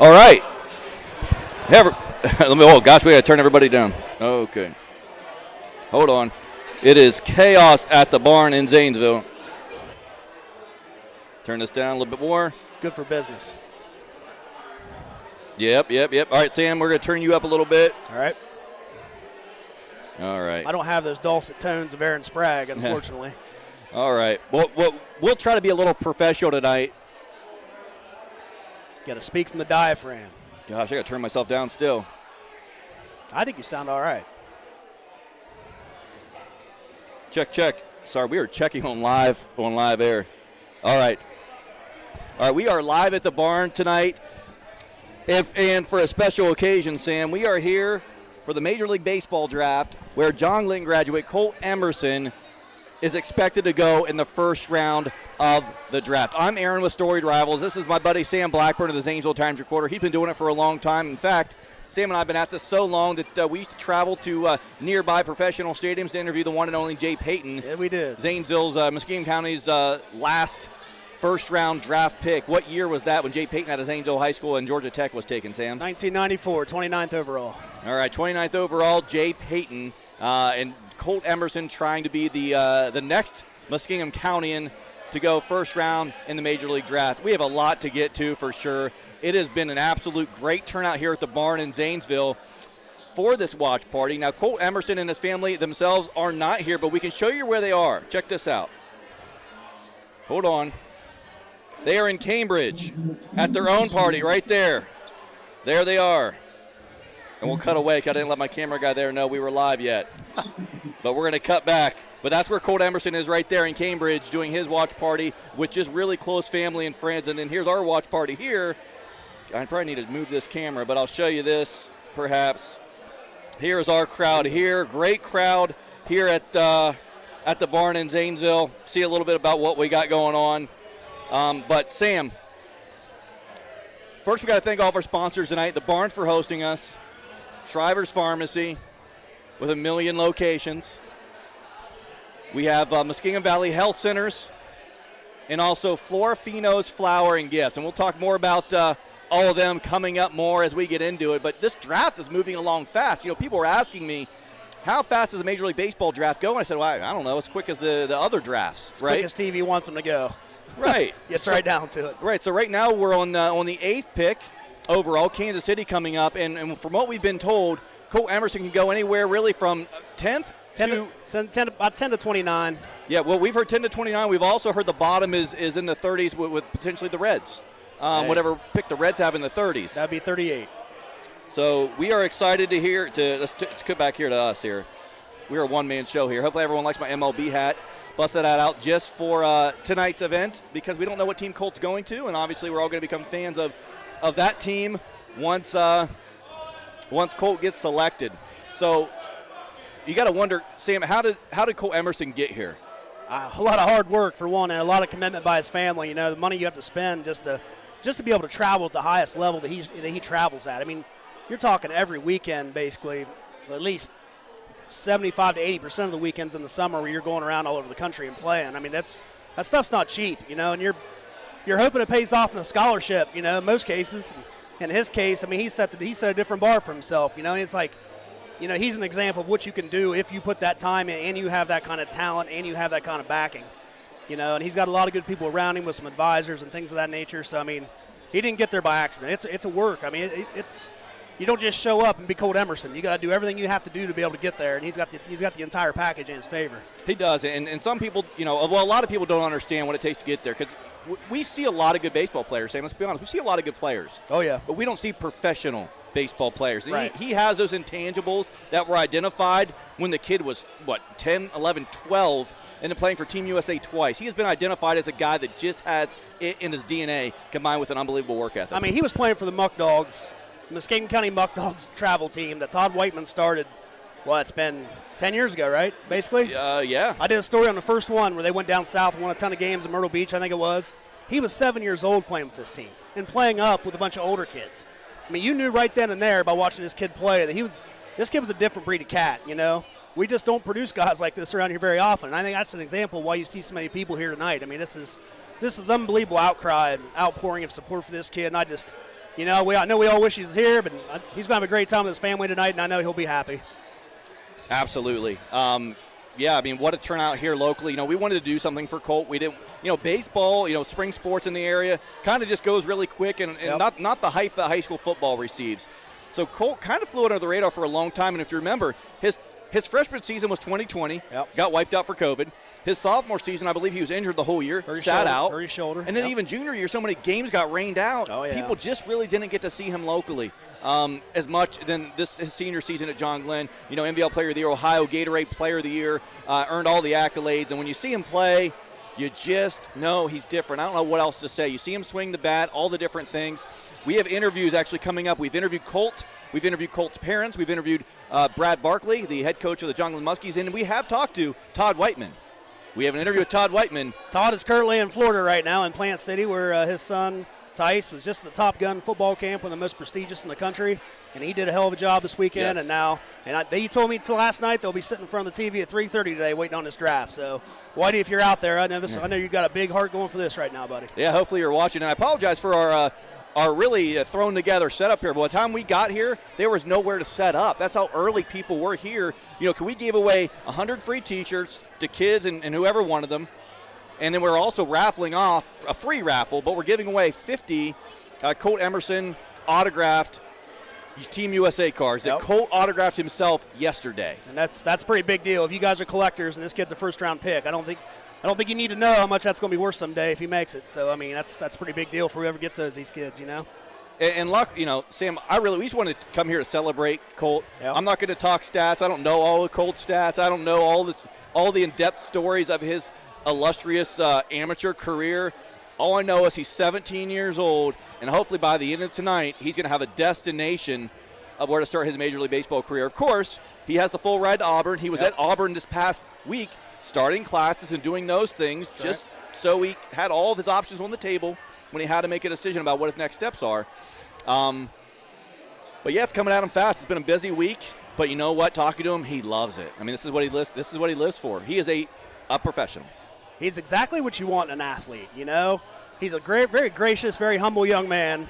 All right. Oh, gosh, we got to turn everybody down. Okay. Hold on. It is chaos at the barn in Zanesville. Turn this down a little bit more. It's good for business. Yep. All right, Sam, we're going to turn you up a little bit. All right. All right. I don't have those dulcet tones of Aaron Sprague, unfortunately. All right. We'll try to be a little professional tonight. Got to speak from the diaphragm. Gosh, I got to turn myself down still. I think you sound all right. Check. Sorry, we are checking on live air. All right, we are live at the barn tonight. And for a special occasion, Sam, we are here for the Major League Baseball draft where John Glenn graduate Colt Emerson is expected to go in the first round of the draft. I'm Aaron with Storied Rivals. This is my buddy Sam Blackburn of the Zanesville Times-Recorder. He's been doing it for a long time. In fact, Sam and I have been at this so long that we used to travel to nearby professional stadiums to interview the one and only Jay Payton. Yeah, we did. Zanesville's, Muskegon County's last first-round draft pick. What year was that when Jay Payton out of Zanesville High School and Georgia Tech was taken, Sam? 1994, 29th overall. All right, 29th overall, Jay Payton. And Colt Emerson trying to be the next Muskegon Countyan to go first round in the Major League Draft. We have a lot to get to for sure. It has been an absolute great turnout here at the barn in Zanesville for this watch party. Now, Colt Emerson and his family themselves are not here, but we can show you where they are. Check this out. Hold on. They are in Cambridge at their own party right there. There they are. And we'll cut away because I didn't let my camera guy there know we were live yet. But we're going to cut back. But that's where Colt Emerson is right there in Cambridge doing his watch party with just really close family and friends. And then here's our watch party here. I probably need to move this camera, but I'll show you this perhaps. Here's our crowd here. Great crowd here at the barn in Zanesville. See a little bit about what we got going on. But, Sam, first we got to thank all of our sponsors tonight. The barn for hosting us. Shriver's Pharmacy with 1 million locations. We have Muskegon Valley Health Centers and also Florafino's Flower and Gifts. And we'll talk more about all of them coming up more as we get into it. But this draft is moving along fast. You know, people were asking me, how fast does a Major League Baseball draft go? And I said, well, I don't know, as quick as the other drafts, as right? Quick as TV wants them to go. Right. Gets right down to it. Right, so right now we're on the 8th pick overall, Kansas City coming up. And from what we've been told, Colt Emerson can go anywhere really from 10th 10 to 29. Yeah, well, we've heard 10 to 29. We've also heard the bottom is in the 30s with potentially the Reds. Whatever pick the Reds have in the 30s. That'd be 38. So we are excited to hear. Let's cut back here to us here. We're a one-man show here. Hopefully everyone likes my MLB hat. Busted that out just for tonight's event because we don't know what team Colt's going to, and obviously we're all going to become fans of that team once Colt gets selected. So you got to wonder, Sam, how did Colt Emerson get here? A lot of hard work for one, and a lot of commitment by his family. You know, the money you have to spend just to be able to travel at the highest level that he travels at. I mean, you're talking every weekend basically, at least 75 to 80% of the weekends in the summer where you're going around all over the country and playing. I mean, that stuff's not cheap, you know, and you're hoping it pays off in a scholarship, you know, in most cases. In his case, I mean, he set a different bar for himself, you know, and it's like, you know, he's an example of what you can do if you put that time in and you have that kind of talent and you have that kind of backing, you know, and he's got a lot of good people around him with some advisors and things of that nature. So, I mean, he didn't get there by accident. It's a work. I mean, it's you don't just show up and be Colt Emerson. You got to do everything you have to do to be able to get there, and he's got the entire package in his favor. He does, and some people, you know, well, a lot of people don't understand what it takes to get there because we see a lot of good baseball players. Sam, let's be honest, we see a lot of good players. Oh yeah, but we don't see professional baseball players. Right. He has those intangibles that were identified when the kid was 10, 11, 12, and then playing for Team USA twice. He has been identified as a guy that just has it in his DNA combined with an unbelievable work ethic. I mean, he was playing for the Muck Dogs. Muskegon County Muck Dogs travel team that Todd Whiteman started, well, it's been 10 years ago, right, basically? Yeah. I did a story on the first one where they went down south and won a ton of games in Myrtle Beach, I think it was. He was 7 years old playing with this team and playing up with a bunch of older kids. I mean, you knew right then and there by watching this kid play that this kid was a different breed of cat, you know? We just don't produce guys like this around here very often. And I think that's an example of why you see so many people here tonight. I mean, this is unbelievable outcry and outpouring of support for this kid, and I know we all wish he's here, but he's going to have a great time with his family tonight, and I know he'll be happy. Absolutely. Yeah, I mean, what a turnout here locally. We wanted to do something for Colt. We didn't, baseball, spring sports in the area kind of just goes really quick and not the hype that high school football receives. So Colt kind of flew under the radar for a long time, and if you remember, his freshman season was 2020, got wiped out for COVID. His sophomore season, I believe he was injured the whole year, sat out. Hurt his shoulder. And then even junior year, so many games got rained out. Oh, yeah. People just really didn't get to see him locally as much. Then his senior season at John Glenn, MVL Player of the Year, Ohio Gatorade Player of the Year, earned all the accolades. And when you see him play, you just know he's different. I don't know what else to say. You see him swing the bat, all the different things. We have interviews actually coming up. We've interviewed Colt. We've interviewed Colt's parents. We've interviewed Brad Barkley, the head coach of the John Glenn Muskies. And we have talked to Todd Whiteman. We have an interview with Todd Whiteman. Todd is currently in Florida right now in Plant City, where his son, Tice, was just at the Top Gun football camp, one of the most prestigious in the country. And he did a hell of a job this weekend. Yes. He told me last night they'll be sitting in front of the TV at 3:30 today waiting on this draft. So, Whitey, if you're out there, I know you've got a big heart going for this right now, buddy. Yeah, hopefully you're watching. And I apologize for our really thrown together setup here. By the time we got here, there was nowhere to set up. That's how early people were here. We gave away 100 free T-shirts to kids and whoever wanted them. And then we're also raffling off a free raffle, but we're giving away 50 Colt Emerson autographed Team USA cards that Colt autographed himself yesterday. And that's a pretty big deal. If you guys are collectors and this kid's a first-round pick, I don't think you need to know how much that's going to be worth someday if he makes it. So, I mean, that's a pretty big deal for whoever gets these kids, And luck, Sam, we just wanted to come here to celebrate Colt. Yep. I'm not going to talk stats. I don't know all the Colt stats. I don't know all the in-depth stories of his illustrious amateur career. All I know is he's 17 years old, and hopefully by the end of tonight, he's going to have a destination of where to start his Major League Baseball career. Of course, he has the full ride to Auburn. He was at Auburn this past week, starting classes and doing those things, just so he had all of his options on the table when he had to make a decision about what his next steps are. But yeah, it's coming at him fast. It's been a busy week, but you know what? Talking to him, he loves it. I mean, this is what he lives for. He is a professional. He's exactly what you want in an athlete, He's a very gracious, very humble young man,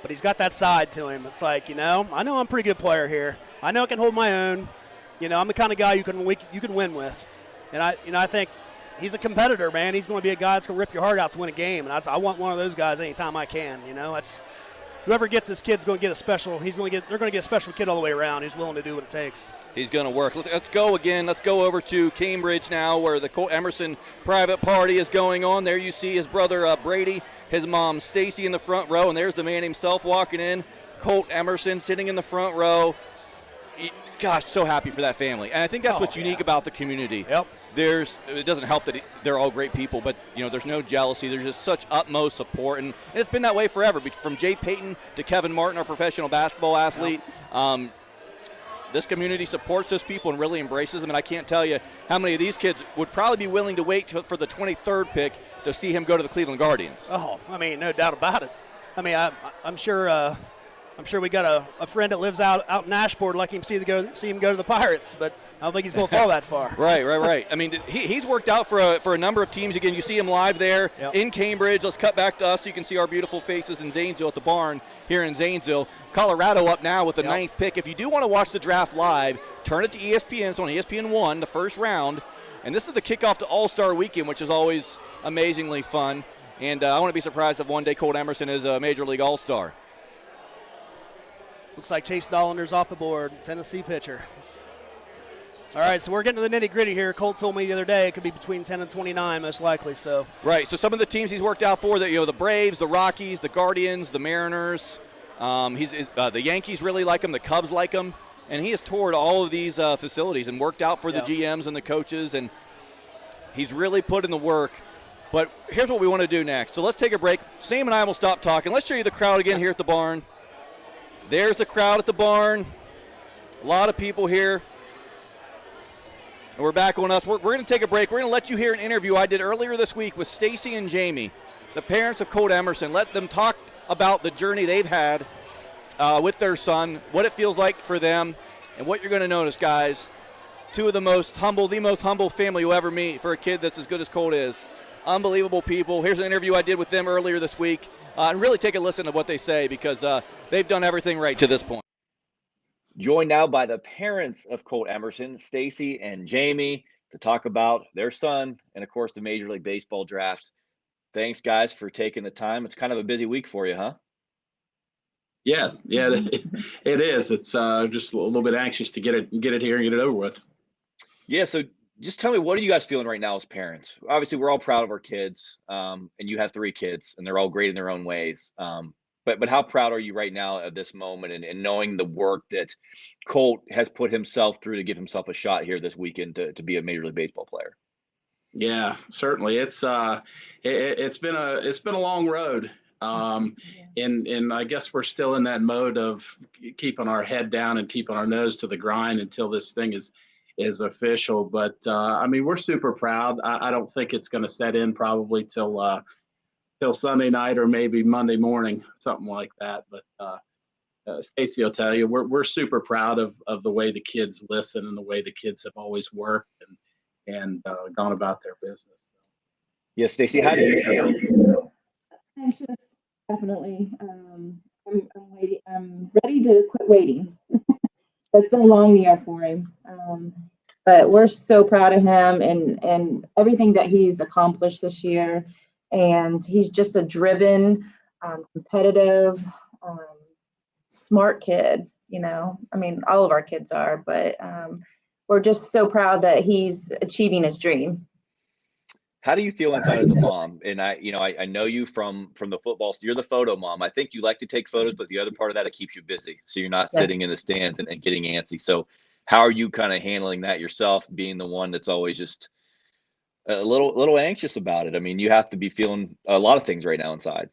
but he's got that side to him. It's like, I know I'm a pretty good player here. I know I can hold my own. I'm the kind of guy you can win with. And I think he's a competitor, man. He's going to be a guy that's going to rip your heart out to win a game. And I want one of those guys anytime I can. Whoever gets this kid's going to get a special. They're going to get a special kid all the way around who's willing to do what it takes. He's going to work. Let's go again. Let's go over to Cambridge now, where the Colt Emerson private party is going on. There you see his brother Brady, his mom Stacy in the front row, and there's the man himself walking in. Colt Emerson sitting in the front row. Gosh, so happy for that family. And I think that's what's unique about the community. Yep. It doesn't help that they're all great people, but there's no jealousy. There's just such utmost support, and it's been that way forever. From Jay Payton to Kevin Martin, our professional basketball athlete. Yep. This community supports those people and really embraces them, and I can't tell you how many of these kids would probably be willing to wait for the 23rd pick to see him go to the Cleveland Guardians. Oh, I mean, no doubt about it. I mean, I'm sure we got a friend that lives out in Ashport like him see him go to the Pirates, but I don't think he's going to fall that far. Right. I mean, he's worked out for a number of teams. Again, you see him live there in Cambridge. Let's cut back to us so you can see our beautiful faces in Zanesville at the barn here in Zanesville. Colorado up now with the 9th pick. If you do want to watch the draft live, turn it to ESPN. It's on ESPN1, the first round. And this is the kickoff to All-Star Weekend, which is always amazingly fun. And I wouldn't be surprised if one day Colt Emerson is a Major League All-Star. Looks like Chase Dollander's off the board, Tennessee pitcher. All right, so we're getting to the nitty-gritty here. Colt told me the other day it could be between 10 and 29 most likely. So right, so some of the teams he's worked out for, the Braves, the Rockies, the Guardians, the Mariners. The Yankees really like him. The Cubs like him. And he has toured all of these facilities and worked out for the GMs and the coaches. And he's really put in the work. But here's what we want to do next. So let's take a break. Sam and I will stop talking. Let's show you the crowd again here at the barn. There's the crowd at the barn. A lot of people here. And we're back on us. We're going to take a break. We're going to let you hear an interview I did earlier this week with Stacy and Jamie, the parents of Colt Emerson. Let them talk about the journey they've had with their son, what it feels like for them, and what you're going to notice, guys. The most humble family you'll ever meet for a kid that's as good as Colt is. unbelievable people. Here's an interview I did with them earlier this week, and really take a listen to what they say, because they've done everything right to this point. Joined now by the parents of Colt Emerson, Stacy and Jamie, to talk about their son and, of course, the Major League Baseball draft. Thanks, guys, for taking the time. It's kind of a busy week for you, huh? Yeah, it is. It's just a little bit anxious to get it here and get it over with. Yeah, so just tell me, what are you guys feeling right now as parents? Obviously, we're all proud of our kids, and you have 3 kids, and they're all great in their own ways. But how proud are you right now at this moment, and knowing the work that Colt has put himself through to give himself a shot here this weekend to be a Major League Baseball player? Yeah, certainly. It's been a long road. And I guess we're still in that mode of keeping our head down and keeping our nose to the grind until this thing is official. But I mean, we're super proud. I don't think it's going to set in probably till Sunday night or maybe Monday morning, something like that. But Stacy will tell you, we're super proud of the way the kids listen and the way the kids have always worked and gone about their business. Yeah, Stacy, how do you feel? Anxious, definitely. I'm waiting. I'm ready to quit waiting. It's been a long year for him, but we're so proud of him and everything that he's accomplished this year. And he's just a driven, competitive, smart kid. You know, I mean, all of our kids are, but we're just so proud that he's achieving his dream. How do you feel inside as a mom? And I know you from the football. You're the photo mom. I think you like to take photos, but the other part of that, it keeps you busy. So you're not sitting in the stands and getting antsy. So how are you kind of handling that yourself, being the one that's always just a little anxious about it? I mean, you have to be feeling a lot of things right now inside.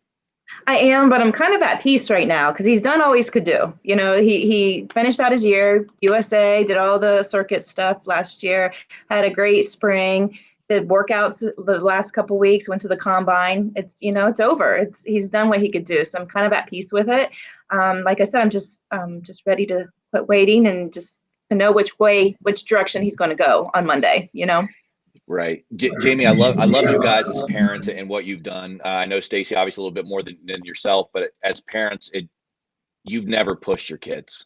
I am, but I'm kind of at peace right now because he's done all he could do. You know, he finished out his year, USA, did all the circuit stuff last year, had a great spring. Did workouts the last couple of weeks, went to the combine. It's over. He's done what he could do. So I'm kind of at peace with it. Like I said, I'm just ready to quit waiting and just to know which direction he's going to go on Monday, Right. Jamie, I love you guys as parents and what you've done. I know Stacy, obviously a little bit more than yourself, but as parents, you've never pushed your kids.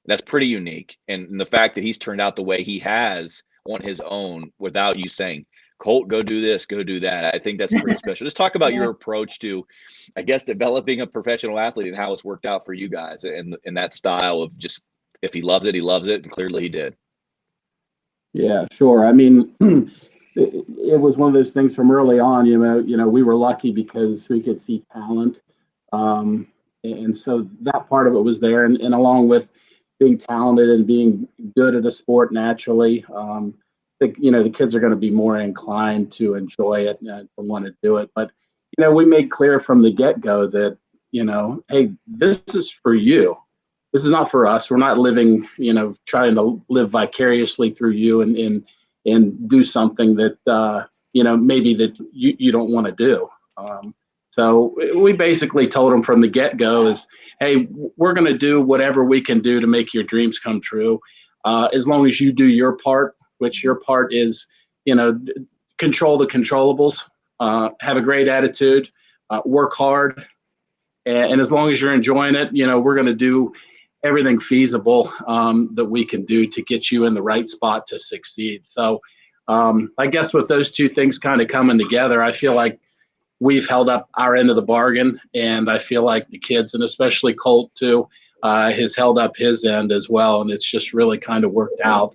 That's pretty unique. And the fact that he's turned out the way he has on his own without you saying, Colt, go do this, go do that. I think that's pretty special. Just talk about your approach to, I guess, developing a professional athlete and how it's worked out for you guys and that style of just, if he loves it, he loves it. And clearly he did. Yeah, sure. I mean, it was one of those things from early on, we were lucky because we could see talent. And so that part of it was there. And along with being talented and being good at a sport naturally, the kids are going to be more inclined to enjoy it and want to do it. But, we made clear from the get-go that, hey, this is for you. This is not for us. We're not living, trying to live vicariously through you and do something that, maybe that you don't want to do. So we basically told them from the get-go is, hey, we're going to do whatever we can do to make your dreams come true. As long as you do your part, which your part is, control the controllables, have a great attitude, work hard. And as long as you're enjoying it, we're going to do everything feasible that we can do to get you in the right spot to succeed. So I guess with those two things kind of coming together, I feel like we've held up our end of the bargain. And I feel like the kids, and especially Colt too, has held up his end as well. And it's just really kind of worked out.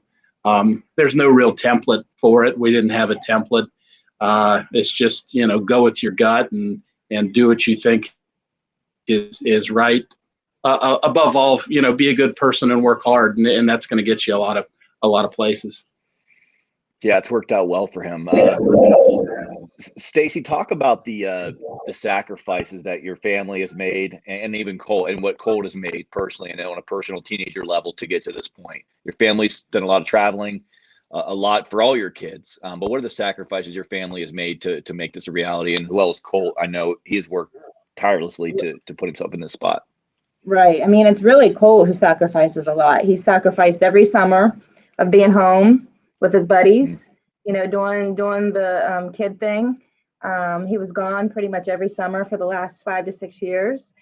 There's no real template for it. We didn't have a template. It's just, go with your gut and do what you think is right. Above all, be a good person and work hard, and that's going to get you a lot of places. Yeah, it's worked out well for him. Stacy, talk about the sacrifices that your family has made, and even Colt, and what Colt has made personally, and on a personal teenager level to get to this point. Your family's done a lot of traveling, a lot for all your kids. But what are the sacrifices your family has made to make this a reality? And who else? Colt, I know he has worked tirelessly to put himself in this spot. Right. I mean, it's really Colt who sacrifices a lot. He sacrificed every summer of being home with his buddies, doing the kid thing. He was gone pretty much every summer for the last 5 to 6 years.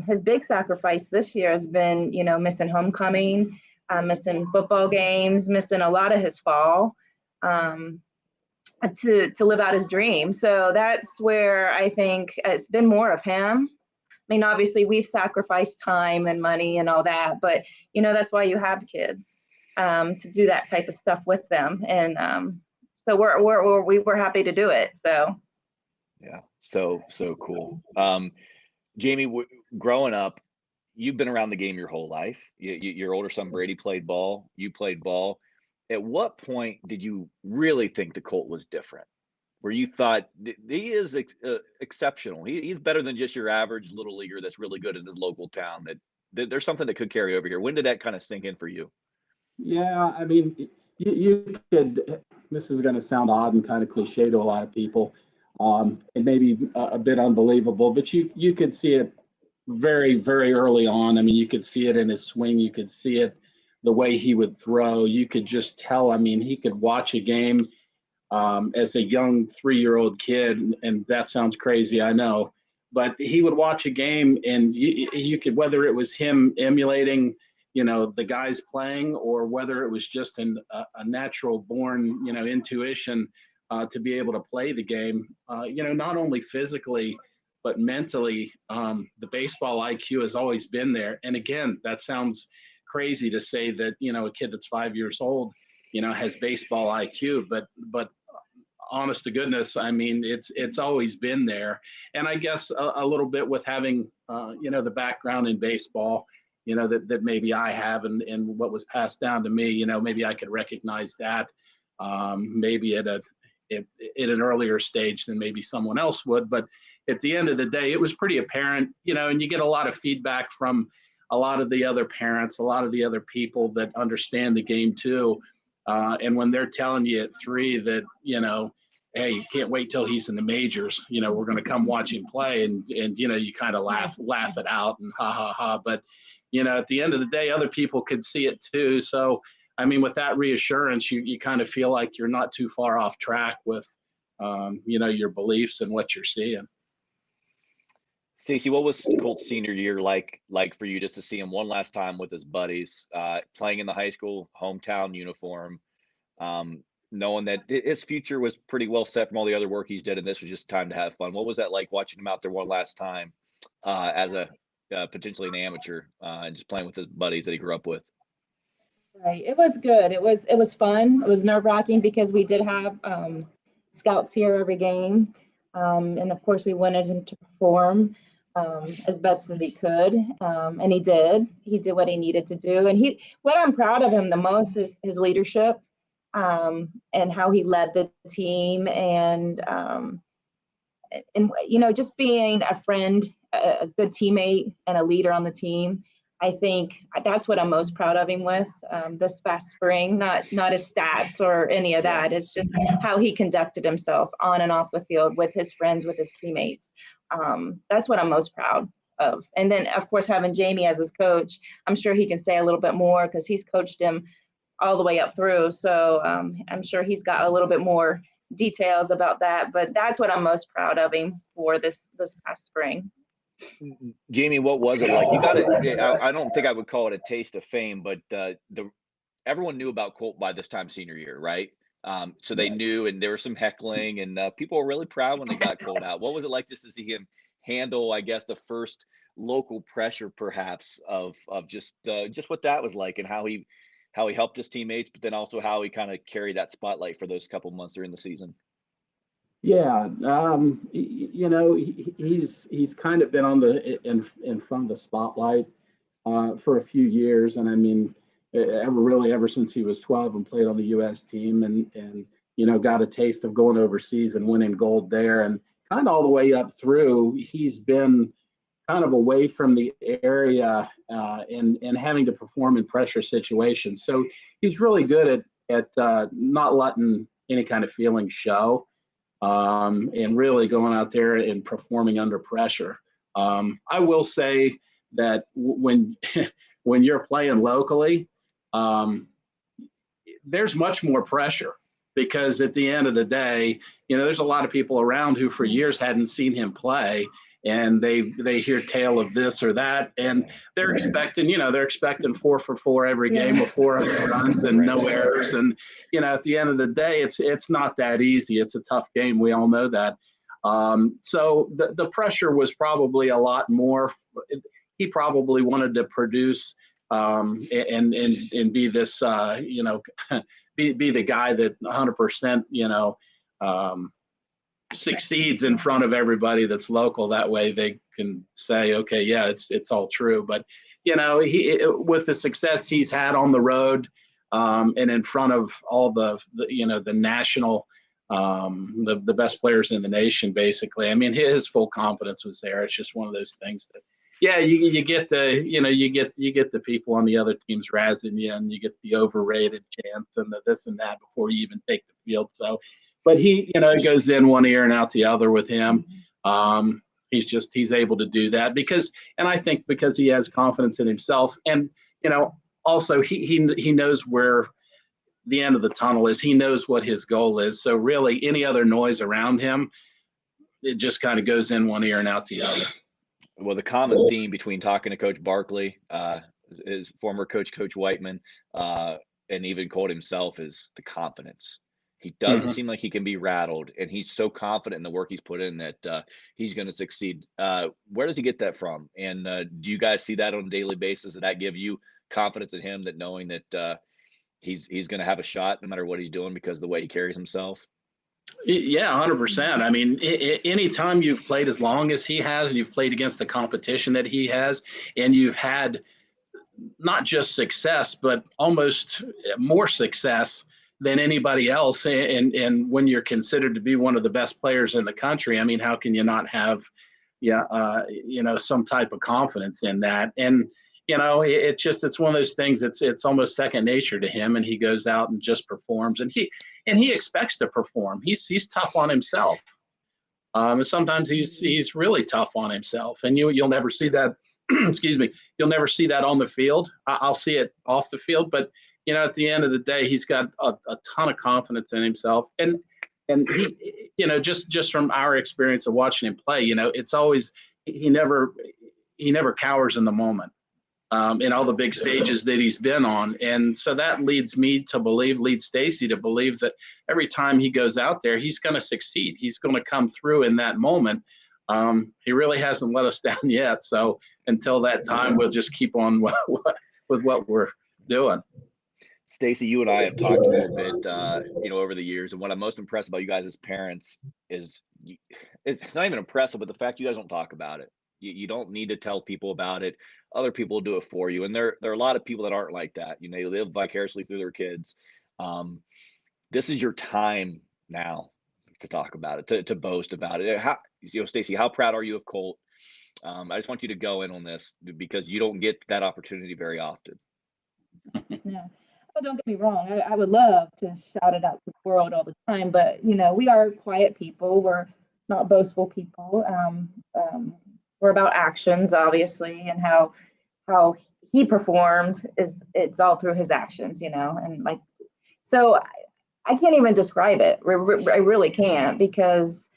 His big sacrifice this year has been, missing homecoming, missing football games, missing a lot of his fall to live out his dream. So that's where I think it's been more of him. I mean, obviously we've sacrificed time and money and all that, but that's why you have kids, to do that type of stuff with them. And so we were happy to do it. So. Yeah. So cool. Jamie, growing up, you've been around the game your whole life. Your older son Brady played ball. You played ball. At what point did you really think the Colt was different? Where you thought he is exceptional. He's better than just your average little leaguer that's really good in his local town. That there's something that could carry over here. When did that kind of sink in for you? Yeah, I mean, you could. This is going to sound odd and kind of cliche to a lot of people, and maybe a bit unbelievable, but you could see it very, very early on. I mean, you could see it in his swing. You could see it the way he would throw. You could just tell. I mean, he could watch a game as a young 3-year-old kid, and that sounds crazy, I know, but he would watch a game, and you could, whether it was him emulating, the guys playing, or whether it was just a natural born, intuition to be able to play the game, not only physically, but mentally. The baseball IQ has always been there. And again, that sounds crazy to say that, a kid that's 5 years old, has baseball IQ, but honest to goodness, I mean, it's always been there. And I guess a little bit with having, the background in baseball, that maybe I have, and what was passed down to me, maybe I could recognize that, maybe at an earlier stage than maybe someone else would. But at the end of the day, it was pretty apparent, and you get a lot of feedback from a lot of the other parents, a lot of the other people that understand the game too. And when they're telling you at 3 that, hey, you can't wait till he's in the majors, we're going to come watch him play, and you kind of laugh it out and ha ha ha. But at the end of the day, other people could see it too. So I mean, with that reassurance, you kind of feel like you're not too far off track with your beliefs and what you're seeing. Stacey, what was Colt's senior year like for you, just to see him one last time with his buddies, playing in the high school hometown uniform, knowing that his future was pretty well set from all the other work he's did, and this was just time to have fun? What was that like, watching him out there one last time as a potentially an amateur, and just playing with his buddies that he grew up with? Right. It was good. It was fun. It was nerve-wracking because we did have scouts here every game. And of course we wanted him to perform as best as he could. And he did what he needed to do. And what I'm proud of him the most is his leadership, and how he led the team, and just being a friend, a good teammate, and a leader on the team. I think that's what I'm most proud of him with this past spring, not his stats or any of that. It's just how he conducted himself on and off the field with his friends, with his teammates. That's what I'm most proud of. And then, of course, having Jamie as his coach, I'm sure he can say a little bit more because he's coached him all the way up through. So I'm sure he's got a little bit more details about that. But that's what I'm most proud of him for this past spring. Jamie, what was it like? You got it. I don't think I would call it a taste of fame, but everyone knew about Colt by this time senior year, right? So they knew, and there was some heckling, and people were really proud when they got Colt out. What was it like just to see him handle, I guess, the first local pressure, perhaps, of just what that was like, and how he helped his teammates, but then also how he kind of carried that spotlight for those couple months during the season? Yeah, he's kind of been on in front of the spotlight for a few years, and I mean, ever since he was 12 and played on the U.S. team, and got a taste of going overseas and winning gold there, and kind of all the way up through, he's been kind of away from the area and having to perform in pressure situations. So he's really good at not letting any kind of feelings show. And really going out there and performing under pressure. I will say that when you're playing locally, there's much more pressure. because at the end of the day, there's a lot of people around who for years hadn't seen him play, and they hear tale of this or that, and they're expecting 4 for 4 every game with 400 runs and no errors. And at the end of the day, it's not that easy. It's a tough game. We all know that. So the pressure was probably a lot more. He probably wanted to produce and be this be the guy that 100% succeeds in front of everybody that's local. That way they can say, okay, yeah, it's all true. But he with the success he's had on the road and in front of all the national the best players in the nation, basically. I mean, his full confidence was there. It's just one of those things that, yeah, you get the you get the people on the other teams razzing you, and you get the overrated chants and the this and that before you even take the field. So, but he it goes in one ear and out the other with him. He's able to do that because I think because he has confidence in himself, and also he knows where the end of the tunnel is. He knows what his goal is. So really, any other noise around him, it just kind of goes in one ear and out the other. Well, the common theme between talking to Coach Barkley, his former coach, Coach Whiteman, and even Colt himself is the confidence. He doesn't seem like he can be rattled, and he's so confident in the work he's put in that he's going to succeed. Where does he get that from? And do you guys see that on a daily basis? Does that give you confidence in him, that knowing that he's going to have a shot no matter what he's doing because of the way he carries himself? Yeah, 100%. I mean, anytime you've played as long as he has, and you've played against the competition that he has, and you've had not just success, but almost more success than anybody else, and when you're considered to be one of the best players in the country, I mean, how can you not have, some type of confidence in that? And it's one of those things. It's almost second nature to him, and he goes out and just performs, and he expects to perform. He's tough on himself. And sometimes he's really tough on himself, and you'll never see that. Excuse me. You'll never see that on the field. I'll see it off the field, but at the end of the day, he's got a ton of confidence in himself, and he, just from our experience of watching him play, it's always he never cowers in the moment. In all the big stages that he's been on. And so that leads Stacy to believe that every time he goes out there, he's going to succeed. He's going to come through in that moment. He really hasn't let us down yet. So until that time, we'll just keep on with what we're doing. Stacy, you and I have talked a little bit, over the years. And what I'm most impressed about you guys as parents is it's not even impressive, but the fact you guys don't talk about it. You don't need to tell people about it. Other people will do it for you. And there are a lot of people that aren't like that. They live vicariously through their kids. This is your time now to talk about it, to boast about it. Stacy, how proud are you of Colt? I just want you to go in on this because you don't get that opportunity very often. Yeah. Oh, don't get me wrong. I would love to shout it out to the world all the time, but we are quiet people. We're not boastful people. We're about actions, obviously, and how he performed it's all through his actions, and so I can't even describe it. I really can't, because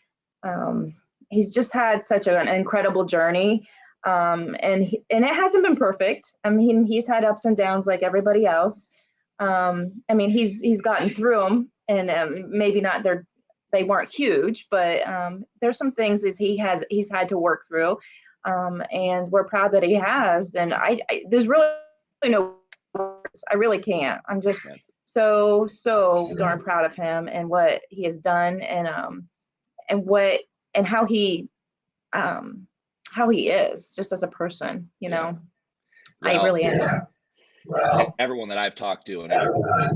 he's just had such an incredible journey, and it hasn't been perfect. I mean, he's had ups and downs like everybody else. I mean, he's gotten through them, and maybe not they weren't huge, but there's some things he's had to work through, and we're proud that he has. And I there's really no words. I really can't. I'm just so darn proud of him and what he has done, and how he is just as a person. Well, I really am. Everyone that I've talked to, and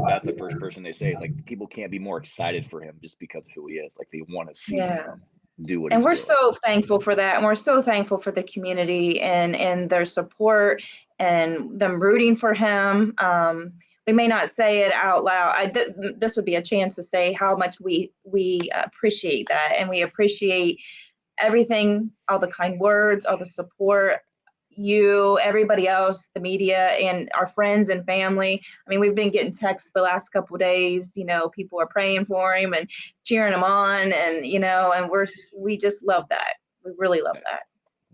that's the first person they say, like, people can't be more excited for him just because of who he is. Like, they want to see him do what he's doing. And we're so thankful for that. And we're so thankful for the community and their support and them rooting for him. We may not say it out loud. This would be a chance to say how much we appreciate that. And we appreciate everything, all the kind words, all the support. you, everybody else, the media, and our friends and family. I mean, we've been getting texts the last couple of days. People are praying for him and cheering him on, and and we just love that. We really love that.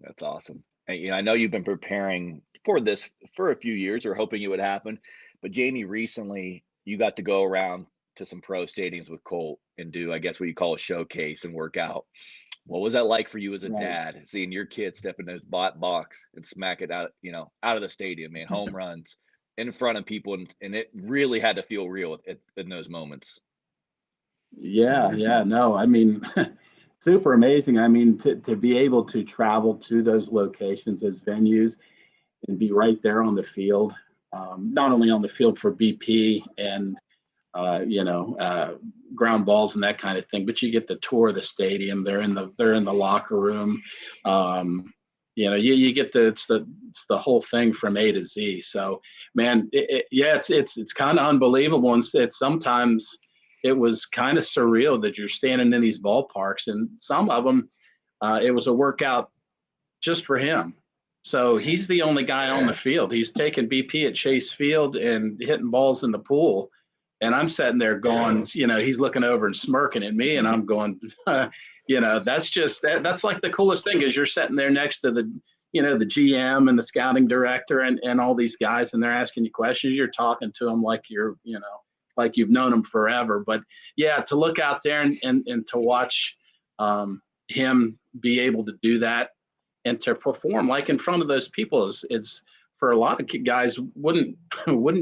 That's awesome. And, I know you've been preparing for this for a few years, or hoping it would happen. But Jamie, recently you got to go around to some pro stadiums with Colt and do, I guess, what you call a showcase and work out. What was that like for you as a dad, seeing your kid step in those box and smack it out, out of the stadium, man, home runs in front of people, and it really had to feel real in those moments. Yeah, no, I mean, super amazing. I mean, to be able to travel to those locations as venues and be right there on the field, not only on the field for BP and ground balls and that kind of thing, but you get the tour of the stadium. They're in the locker room. You get it's the whole thing from A to Z. So, man, it's kind of unbelievable, and sometimes it was kind of surreal that you're standing in these ballparks, and some of them, it was a workout just for him. So he's the only guy on the field. He's taking BP at Chase Field and hitting balls in the pool. And I'm sitting there going, he's looking over and smirking at me, and I'm going, that's like the coolest thing, is you're sitting there next to the GM and the scouting director and all these guys, and they're asking you questions. You're talking to them like like you've known them forever. But yeah, to look out there and to watch him be able to do that and to perform like in front of those people is for a lot of guys wouldn't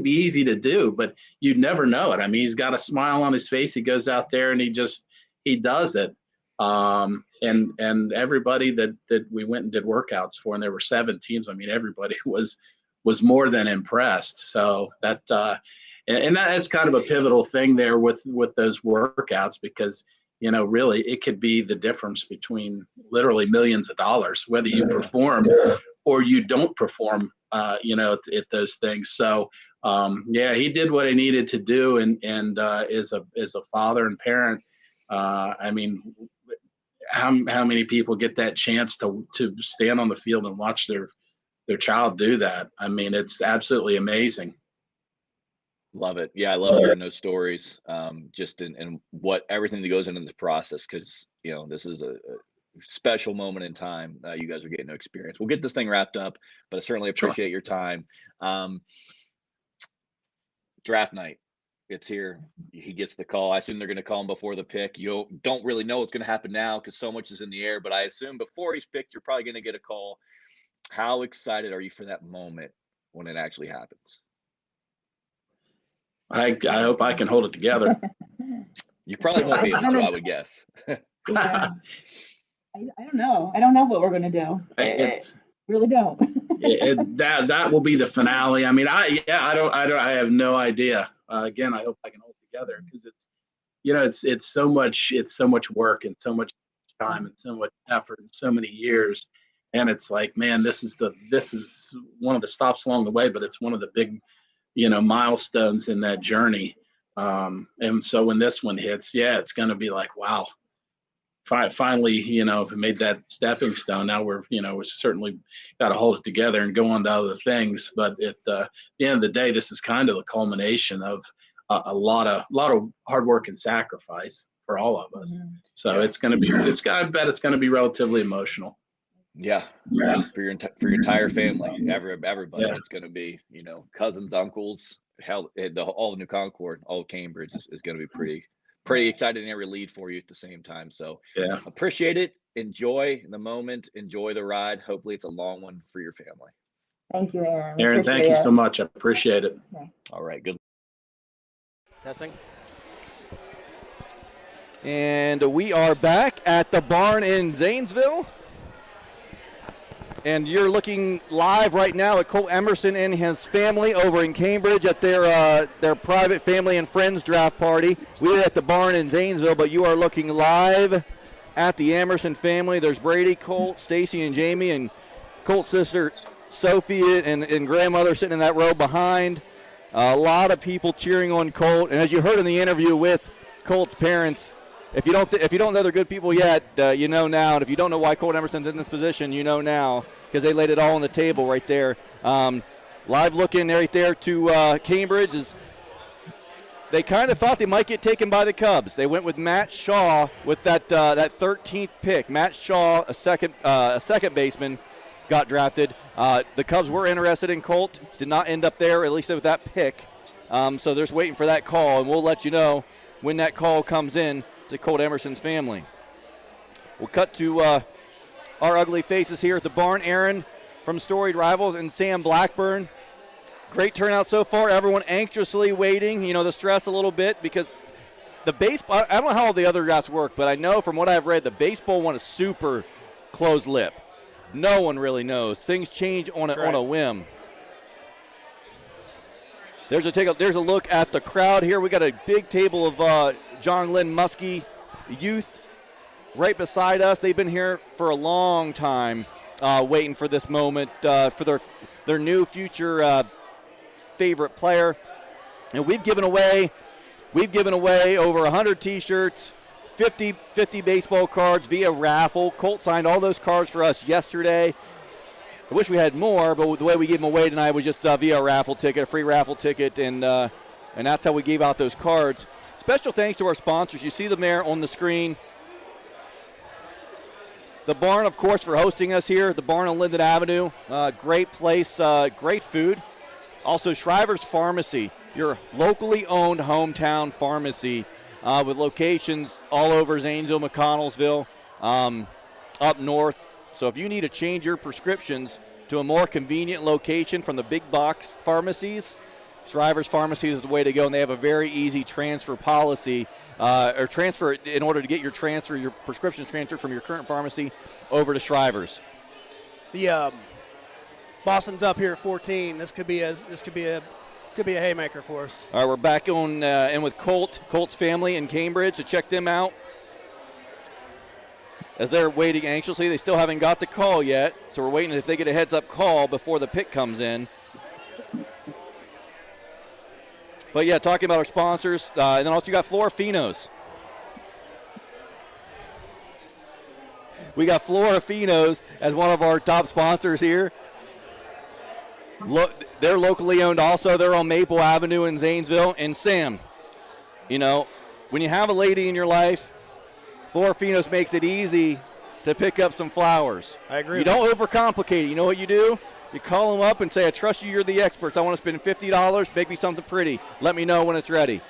be easy to do, but you'd never know it. I mean, he's got a smile on his face. He goes out there and he does it. And everybody that we went and did workouts for, and there were 7 teams. I mean, everybody was more than impressed. So that's kind of a pivotal thing there with those workouts, because really it could be the difference between literally millions of dollars, whether you perform or you don't perform, at those things. So, he did what he needed to do. And as a father and parent, I mean, how many people get that chance to stand on the field and watch their child do that? I mean, it's absolutely amazing. Love it. Yeah, I love hearing those stories. Just in what everything that goes into this process, because this is a special moment in time you guys are getting to experience. We'll get this thing wrapped up, but I certainly appreciate your time. Draft night, it's here. He gets the call. I assume they're going to call him before the pick. You don't really know what's going to happen now because so much is in the air, but I assume before he's picked, you're probably going to get a call. How excited are you for that moment when it actually happens? I hope I can hold it together. You probably won't be able to, I would guess. Yeah. I don't know. I don't know what we're going to do. I really don't. That will be the finale. I mean, I have no idea. Again, I hope I can hold it together, because it's so much work and so much time and so much effort and so many years. And it's like, man, this is one of the stops along the way, but it's one of the big, milestones in that journey. And so when this one hits, it's going to be like, wow, finally, made that stepping stone. Now we're certainly got to hold it together and go on to other things. But at the end of the day, this is kind of the culmination of a lot of hard work and sacrifice for all of us. Mm-hmm. So I bet it's going to be relatively emotional. Yeah, for your entire family, everybody. It's going to be, cousins, uncles, all of New Concord, all of Cambridge is going to be pretty exciting every lead for you at the same time. So appreciate it. Enjoy the moment. Enjoy the ride. Hopefully it's a long one for your family. Thank you, Aaron. Aaron, thank you so much. I appreciate it. Okay. All right. Good. Testing. And we are back at the barn in Zanesville. And you're looking live right now at Colt Emerson and his family over in Cambridge at their private family and friends draft party. We're at the barn in Zanesville, but you are looking live at the Emerson family. There's Brady, Colt, Stacy, and Jamie, and Colt's sister Sophie and grandmother sitting in that row behind. A lot of people cheering on Colt. And as you heard in the interview with Colt's parents, if you don't know they're good people yet, you know now. And if you don't know why Colt Emerson's in this position, you know now. because they laid it all on the table right there. Live looking right there to Cambridge is they kind of thought they might get taken by the Cubs. They went with Matt Shaw with that 13th pick. Matt Shaw, a second baseman, got drafted. The Cubs were interested in Colt, did not end up there, at least with that pick. So they're just waiting for that call, and we'll let you know when that call comes in to Colt Emerson's family. We'll cut to our ugly faces here at the barn. Aaron from Storied Rivals and Sam Blackburn. Great turnout so far. Everyone anxiously waiting. The stress a little bit because the baseball, I don't know how all the other guys work, but I know from what I've read, the baseball one is super closed lip. No one really knows. Things change on a whim. There's a look at the crowd here. We got a big table of John Glenn Muskie youth right beside us. They've been here for a long time, waiting for this moment for their new future favorite player. And we've given away over 100 T-shirts, 50 baseball cards via raffle. Colt signed all those cards for us yesterday. I wish we had more, but the way we gave them away tonight was just via a raffle ticket, a free raffle ticket, and that's how we gave out those cards. Special thanks to our sponsors. You see them there on the screen. The barn, of course, for hosting us here. The barn on Linden Avenue. Great place, great food. Also, Shriver's Pharmacy, your locally owned hometown pharmacy with locations all over Zanesville, McConnellsville, up north. So if you need to change your prescriptions to a more convenient location from the big box pharmacies, Shriver's Pharmacy is the way to go, and they have a very easy transfer policy or transfer in order to get your prescription transferred from your current pharmacy over to Shriver's. The Boston's up here at 14. This could be a haymaker for us. All right, we're back on in with Colt's family in Cambridge to check them out. As they're waiting anxiously, they still haven't got the call yet, so we're waiting if they get a heads-up call before the pick comes in. But yeah, talking about our sponsors, and then also you got Florafino's. We got Florafino's as one of our top sponsors here. They're locally owned also. They're on Maple Avenue in Zanesville. And Sam, when you have a lady in your life, Florafino's makes it easy to pick up some flowers. I agree. You don't overcomplicate it. You know what you do? You call them up and say, I trust you, you're the experts. I want to spend $50, make me something pretty. Let me know when it's ready.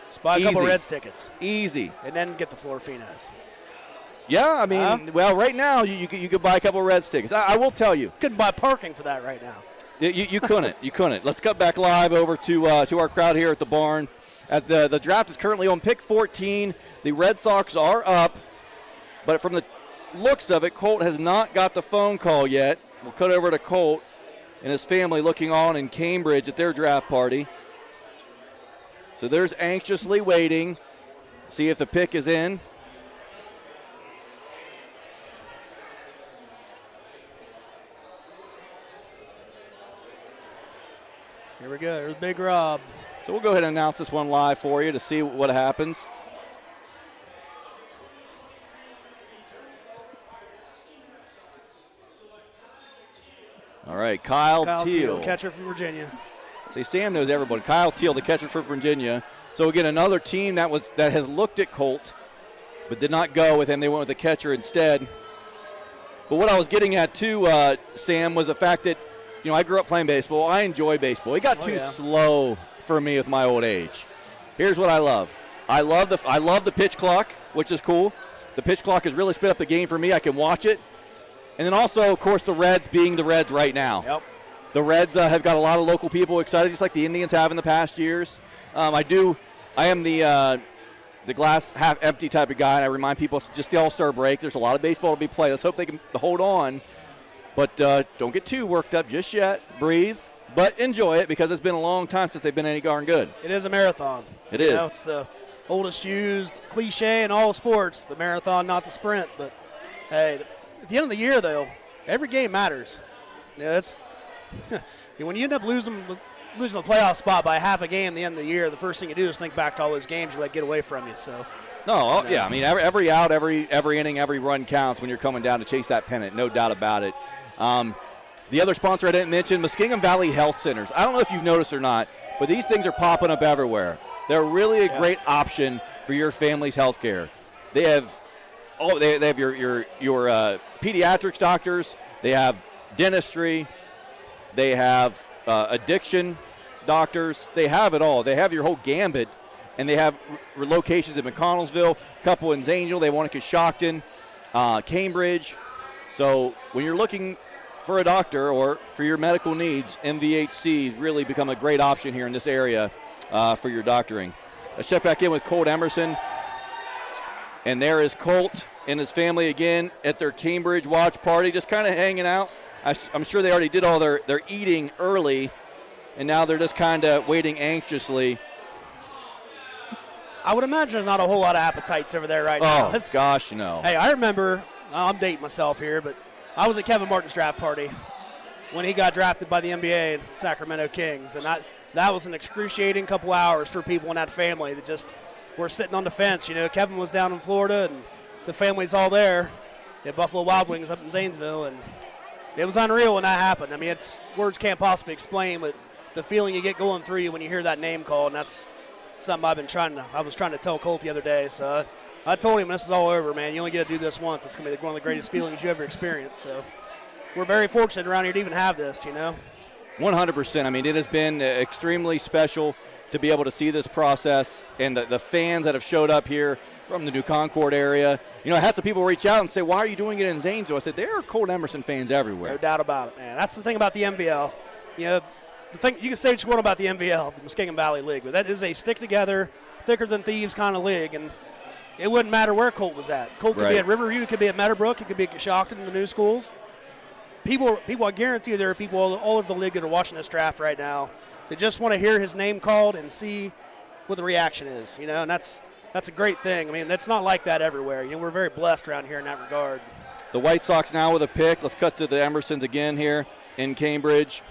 Just buy a couple Reds tickets. Easy. And then get the Florafino's. Yeah, I mean, well, right now you could buy a couple Reds tickets. I will tell you. Couldn't buy parking for that right now. You couldn't. You couldn't. Let's cut back live over to our crowd here at the barn. The draft is currently on pick 14. The Red Sox are up, but from the looks of it, Colt has not got the phone call yet. We'll cut over to Colt and his family looking on in Cambridge at their draft party. So there's anxiously waiting. See if the pick is in. Here we go. There's Big Rob. So we'll go ahead and announce this one live for you to see what happens. All right, Kyle Teal. Catcher from Virginia. See, Sam knows everybody. Kyle Teal, the catcher from Virginia. So again, another team that has looked at Colt, but did not go with him. They went with the catcher instead. But what I was getting at too, Sam, was the fact that I grew up playing baseball. I enjoy baseball. It got too slow for me with my old age. Here's what I love. I love the pitch clock, which is cool. The pitch clock has really sped up the game for me. I can watch it. And then also, of course, the Reds being the Reds right now. Yep. The Reds have got a lot of local people excited, just like the Indians have in the past years. I am the glass half empty type of guy, and I remind people it's just the All-Star break. There's a lot of baseball to be played. Let's hope they can hold on. But don't get too worked up just yet. Breathe, but enjoy it because it's been a long time since they've been any darn good. It is a marathon. It is. It's the oldest used cliche in all sports, the marathon, not the sprint. But, hey, at the end of the year, though, every game matters. It's when you end up losing a playoff spot by half a game at the end of the year, the first thing you do is think back to all those games you let get away from you. So. No, yeah, I mean, every out, every inning, every run counts when you're coming down to chase that pennant, no doubt about it. The other sponsor I didn't mention, Muskingum Valley Health Centers. I don't know if you've noticed or not, but these things are popping up everywhere. They're really a great option for your family's health care. They have they have your pediatrics doctors. They have dentistry. They have addiction doctors. They have it all. They have your whole gambit, and they have locations in McConnellsville, a couple in Zanesville. They want to Coshocton, Cambridge. So when you're looking for a doctor or for your medical needs, MVHC's really become a great option here in this area for your doctoring. Let's check back in with Colt Emerson. And there is Colt and his family again at their Cambridge watch party, just kind of hanging out. I'm sure they already did all their eating early, and now they're just kind of waiting anxiously. I would imagine there's not a whole lot of appetites over there right now. Oh, gosh, no. Hey, I remember, I'm dating myself here, but I was at Kevin Martin's draft party when he got drafted by the NBA and Sacramento Kings, and that was an excruciating couple hours for people in that family that just were sitting on the fence. You know, Kevin was down in Florida, and the family's all there at Buffalo Wild Wings up in Zanesville, and it was unreal when that happened. I mean, words can't possibly explain what the feeling you get going through you when you hear that name called, and that's something I was trying to tell Colt the other day. So I told him, this is all over, man. You only get to do this once. It's going to be one of the greatest feelings you ever experienced. So we're very fortunate around here to even have this, you know. 100%. I mean, it has been extremely special to be able to see this process, and the fans that have showed up here from the New Concord area. You know, I had some people reach out and say, why are you doing it in Zanesville? I said, there are Colt Emerson fans everywhere. No doubt about it, man. That's the thing about the MVL. You know, the thing you can say what you want about the MVL, the Muskingum Valley League, but that is a stick-together, thicker-than-thieves kind of league, and it wouldn't matter where Colt was at. Colt could be at Riverview, it could be at Meadowbrook, it could be at Coshocton in the new schools. People, I guarantee you there are people all over the league that are watching this draft right now that just want to hear his name called and see what the reaction is, you know, and that's a great thing. I mean, it's not like that everywhere. You know, we're very blessed around here in that regard. The White Sox now with a pick. Let's cut to the Emersons again here in Cambridge.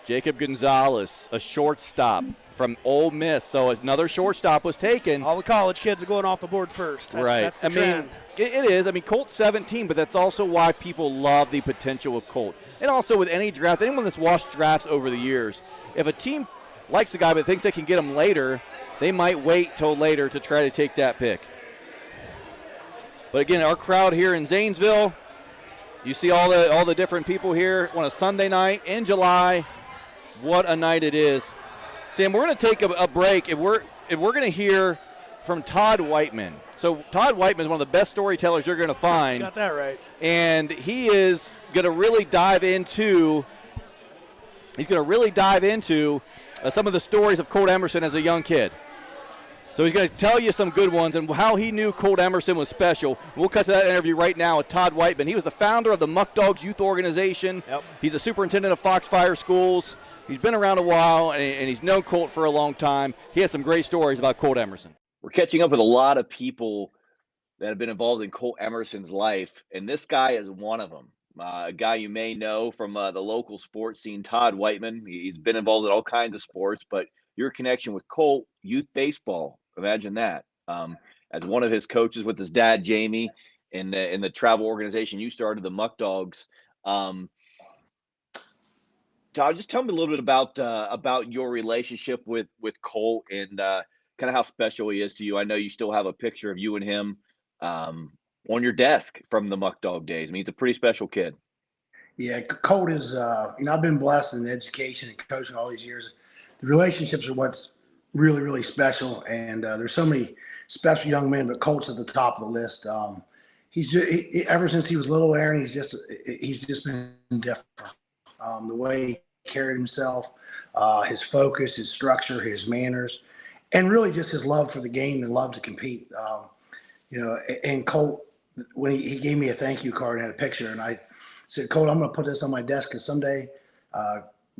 Jacob Gonzalez, a shortstop from Ole Miss. So another shortstop was taken. All the college kids are going off the board first. That's the trend. It is. I mean, Colt's 17, but that's also why people love the potential of Colt. And also with any draft, anyone that's watched drafts over the years, if a team likes the guy but thinks they can get him later, they might wait till later to try to take that pick. But again, our crowd here in Zanesville, you see all the different people here on a Sunday night in July. What a night it is. Sam, we're going to take a break, and we're going to hear from Todd Whiteman. So Todd Whiteman is one of the best storytellers you're going to find. Got that right. And he is going to really dive into some of the stories of Colt Emerson as a young kid. So he's going to tell you some good ones and how he knew Colt Emerson was special. We'll cut to that interview right now with Todd Whiteman. He was the founder of the Muck Dogs Youth Organization. Yep. He's a superintendent of Foxfire Schools. He's been around a while, and he's known Colt for a long time. He has some great stories about Colt Emerson. We're catching up with a lot of people that have been involved in Colt Emerson's life, and this guy is one of them. A guy you may know from the local sports scene, Todd Whiteman. He's been involved in all kinds of sports, but your connection with Colt, youth baseball, imagine that. As one of his coaches with his dad, Jamie, in the travel organization you started, the Muck Dogs. Todd, just tell me a little bit about your relationship with Colt and kind of how special he is to you. I know you still have a picture of you and him on your desk from the Muck Dog days. I mean, he's a pretty special kid. Yeah, Colt is, I've been blessed in education and coaching all these years. The relationships are what's really, really special. And there's so many special young men, but Colt's at the top of the list. He's just, ever since he was little, Aaron, he's just been different. The way he carried himself, his focus, his structure, his manners, and really just his love for the game and love to compete. And Colt, when he gave me a thank you card and had a picture, and I said, Colt, I'm going to put this on my desk because someday,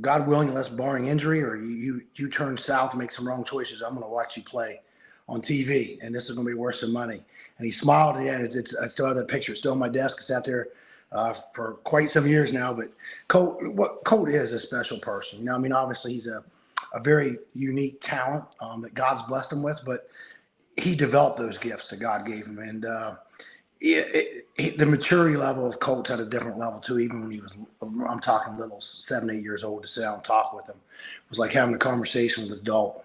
God willing, unless barring injury or you turn south and make some wrong choices, I'm going to watch you play on TV, and this is going to be worth some money. And he smiled, and I still have that picture. It's still on my desk. It's out there for quite some years now. But Colt is a special person. You know, I mean, obviously he's a very unique talent that God's blessed him with, but he developed those gifts that God gave him. And Yeah, the maturity level of Colt at a different level too. Even when he was, I'm talking little, 7, 8 years old, to sit down and talk with him it was like having a conversation with an adult.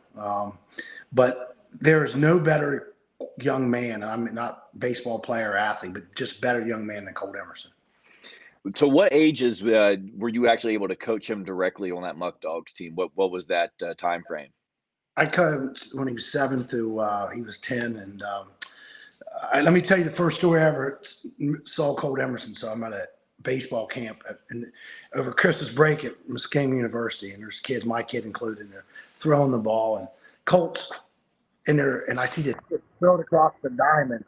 But there is no better young man, and I'm not baseball player or athlete, but just better young man than Colt Emerson. So what ages were you actually able to coach him directly on that Muck Dogs team? What was that time frame? I cut him when he was 7 through he was 10, and let me tell you the first story I ever saw Colt Emerson. So I'm at a baseball camp over Christmas break at Muskingum University, and there's kids, my kid included, they're throwing the ball, and Colt's in there, and I see this kid throw it across the diamond,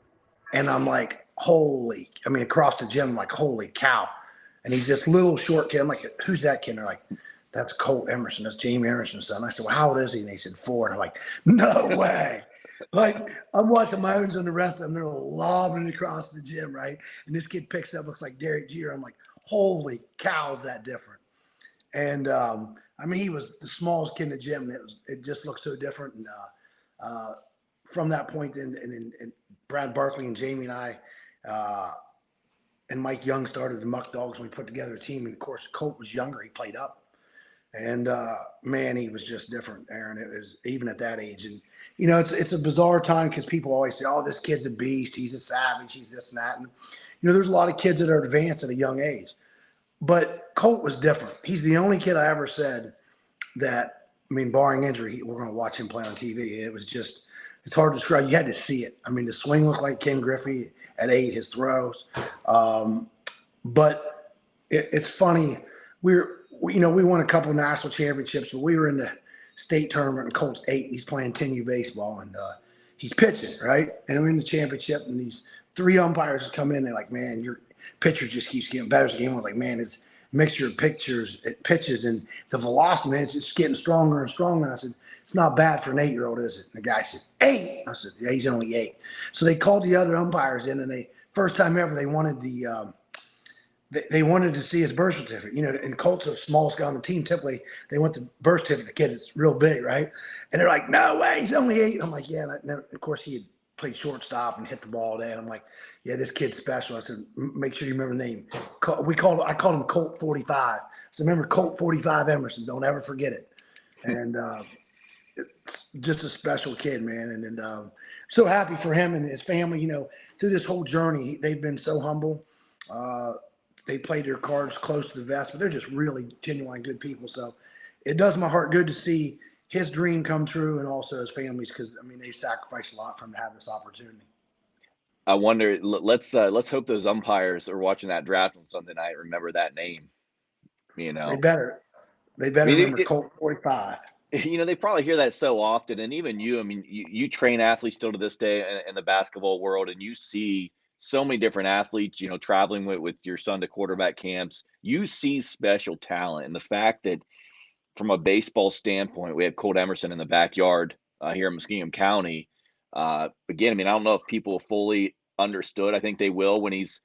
and I'm like, across the gym, I'm like, holy cow. And he's this little short kid. I'm like, who's that kid? And they're like, that's Colt Emerson. That's Jamie Emerson's son. I said, well, how old is he? And they said 4. And I'm like, no way. Like, I'm watching my own and the rest of them. They're lobbing across the gym, right? And this kid picks up, looks like Derek Jeter. I'm like, holy cow, is that different? And, he was the smallest kid in the gym. And it just looked so different. And from that point, and Brad Barkley and Jamie and I and Mike Young started the Muck Dogs, and we put together a team. And, of course, Colt was younger. He played up. And, man, he was just different, Aaron. It was even at that age. And, it's a bizarre time because people always say, oh, this kid's a beast. He's a savage. He's this and that. And, there's a lot of kids that are advanced at a young age. But Colt was different. He's the only kid I ever said that, barring injury, we're going to watch him play on TV. It was just – it's hard to describe. You had to see it. The swing looked like Ken Griffey at 8, his throws. But it's funny. We won a couple of national championships, but we were in the state tournament, and Colt's 8. He's playing 10U baseball, and he's pitching, right? And we're in the championship, and these 3 umpires come in. They're like, man, your pitcher just keeps getting better as the game. I was like, man, it's a mixture of pitches, and the velocity, man, it's just getting stronger and stronger. And I said, it's not bad for an 8-year-old, is it? And the guy said, 8. I said, yeah, he's only 8. So they called the other umpires in, and first time ever, they wanted they wanted to see his birth certificate. And Colt's the smallest guy on the team. Typically, they want the birth certificate. The kid is real big, right? And they're like, no way, he's only 8. I'm like, yeah. And of course, he had played shortstop and hit the ball all day. And I'm like, yeah, this kid's special. I said, make sure you remember the name. I called him Colt 45. So remember Colt 45 Emerson. Don't ever forget it. And it's just a special kid, man. And so happy for him and his family. Through this whole journey, they've been so humble. They played their cards close to the vest, but they're just really genuine, good people. So it does my heart good to see his dream come true, and also his family's, because they sacrificed a lot for him to have this opportunity. I wonder. Let's hope those umpires are watching that draft on Sunday night. Remember that name. They better remember Colt 45. They probably hear that so often, and even you. You train athletes still to this day in the basketball world, and you see so many different athletes, traveling with your son to quarterback camps. You see special talent. And the fact that from a baseball standpoint, we have Colt Emerson in the backyard here in Muskingum County. Again, I don't know if people fully understood. I think they will when he's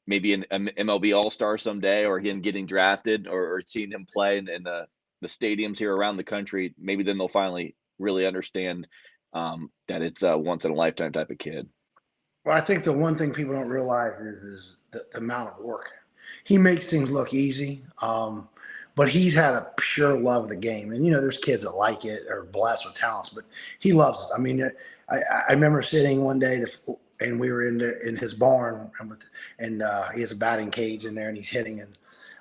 maybe an MLB All-Star someday, or again, getting drafted, or seeing him play in the stadiums here around the country. Maybe then they'll finally really understand that it's a once-in-a-lifetime type of kid. Well, I think the one thing people don't realize is the amount of work. He makes things look easy, but he's had a pure love of the game. And, there's kids that like it or blessed with talents, but he loves it. I remember sitting one day and we were in his barn, and he has a batting cage in there, and he's hitting.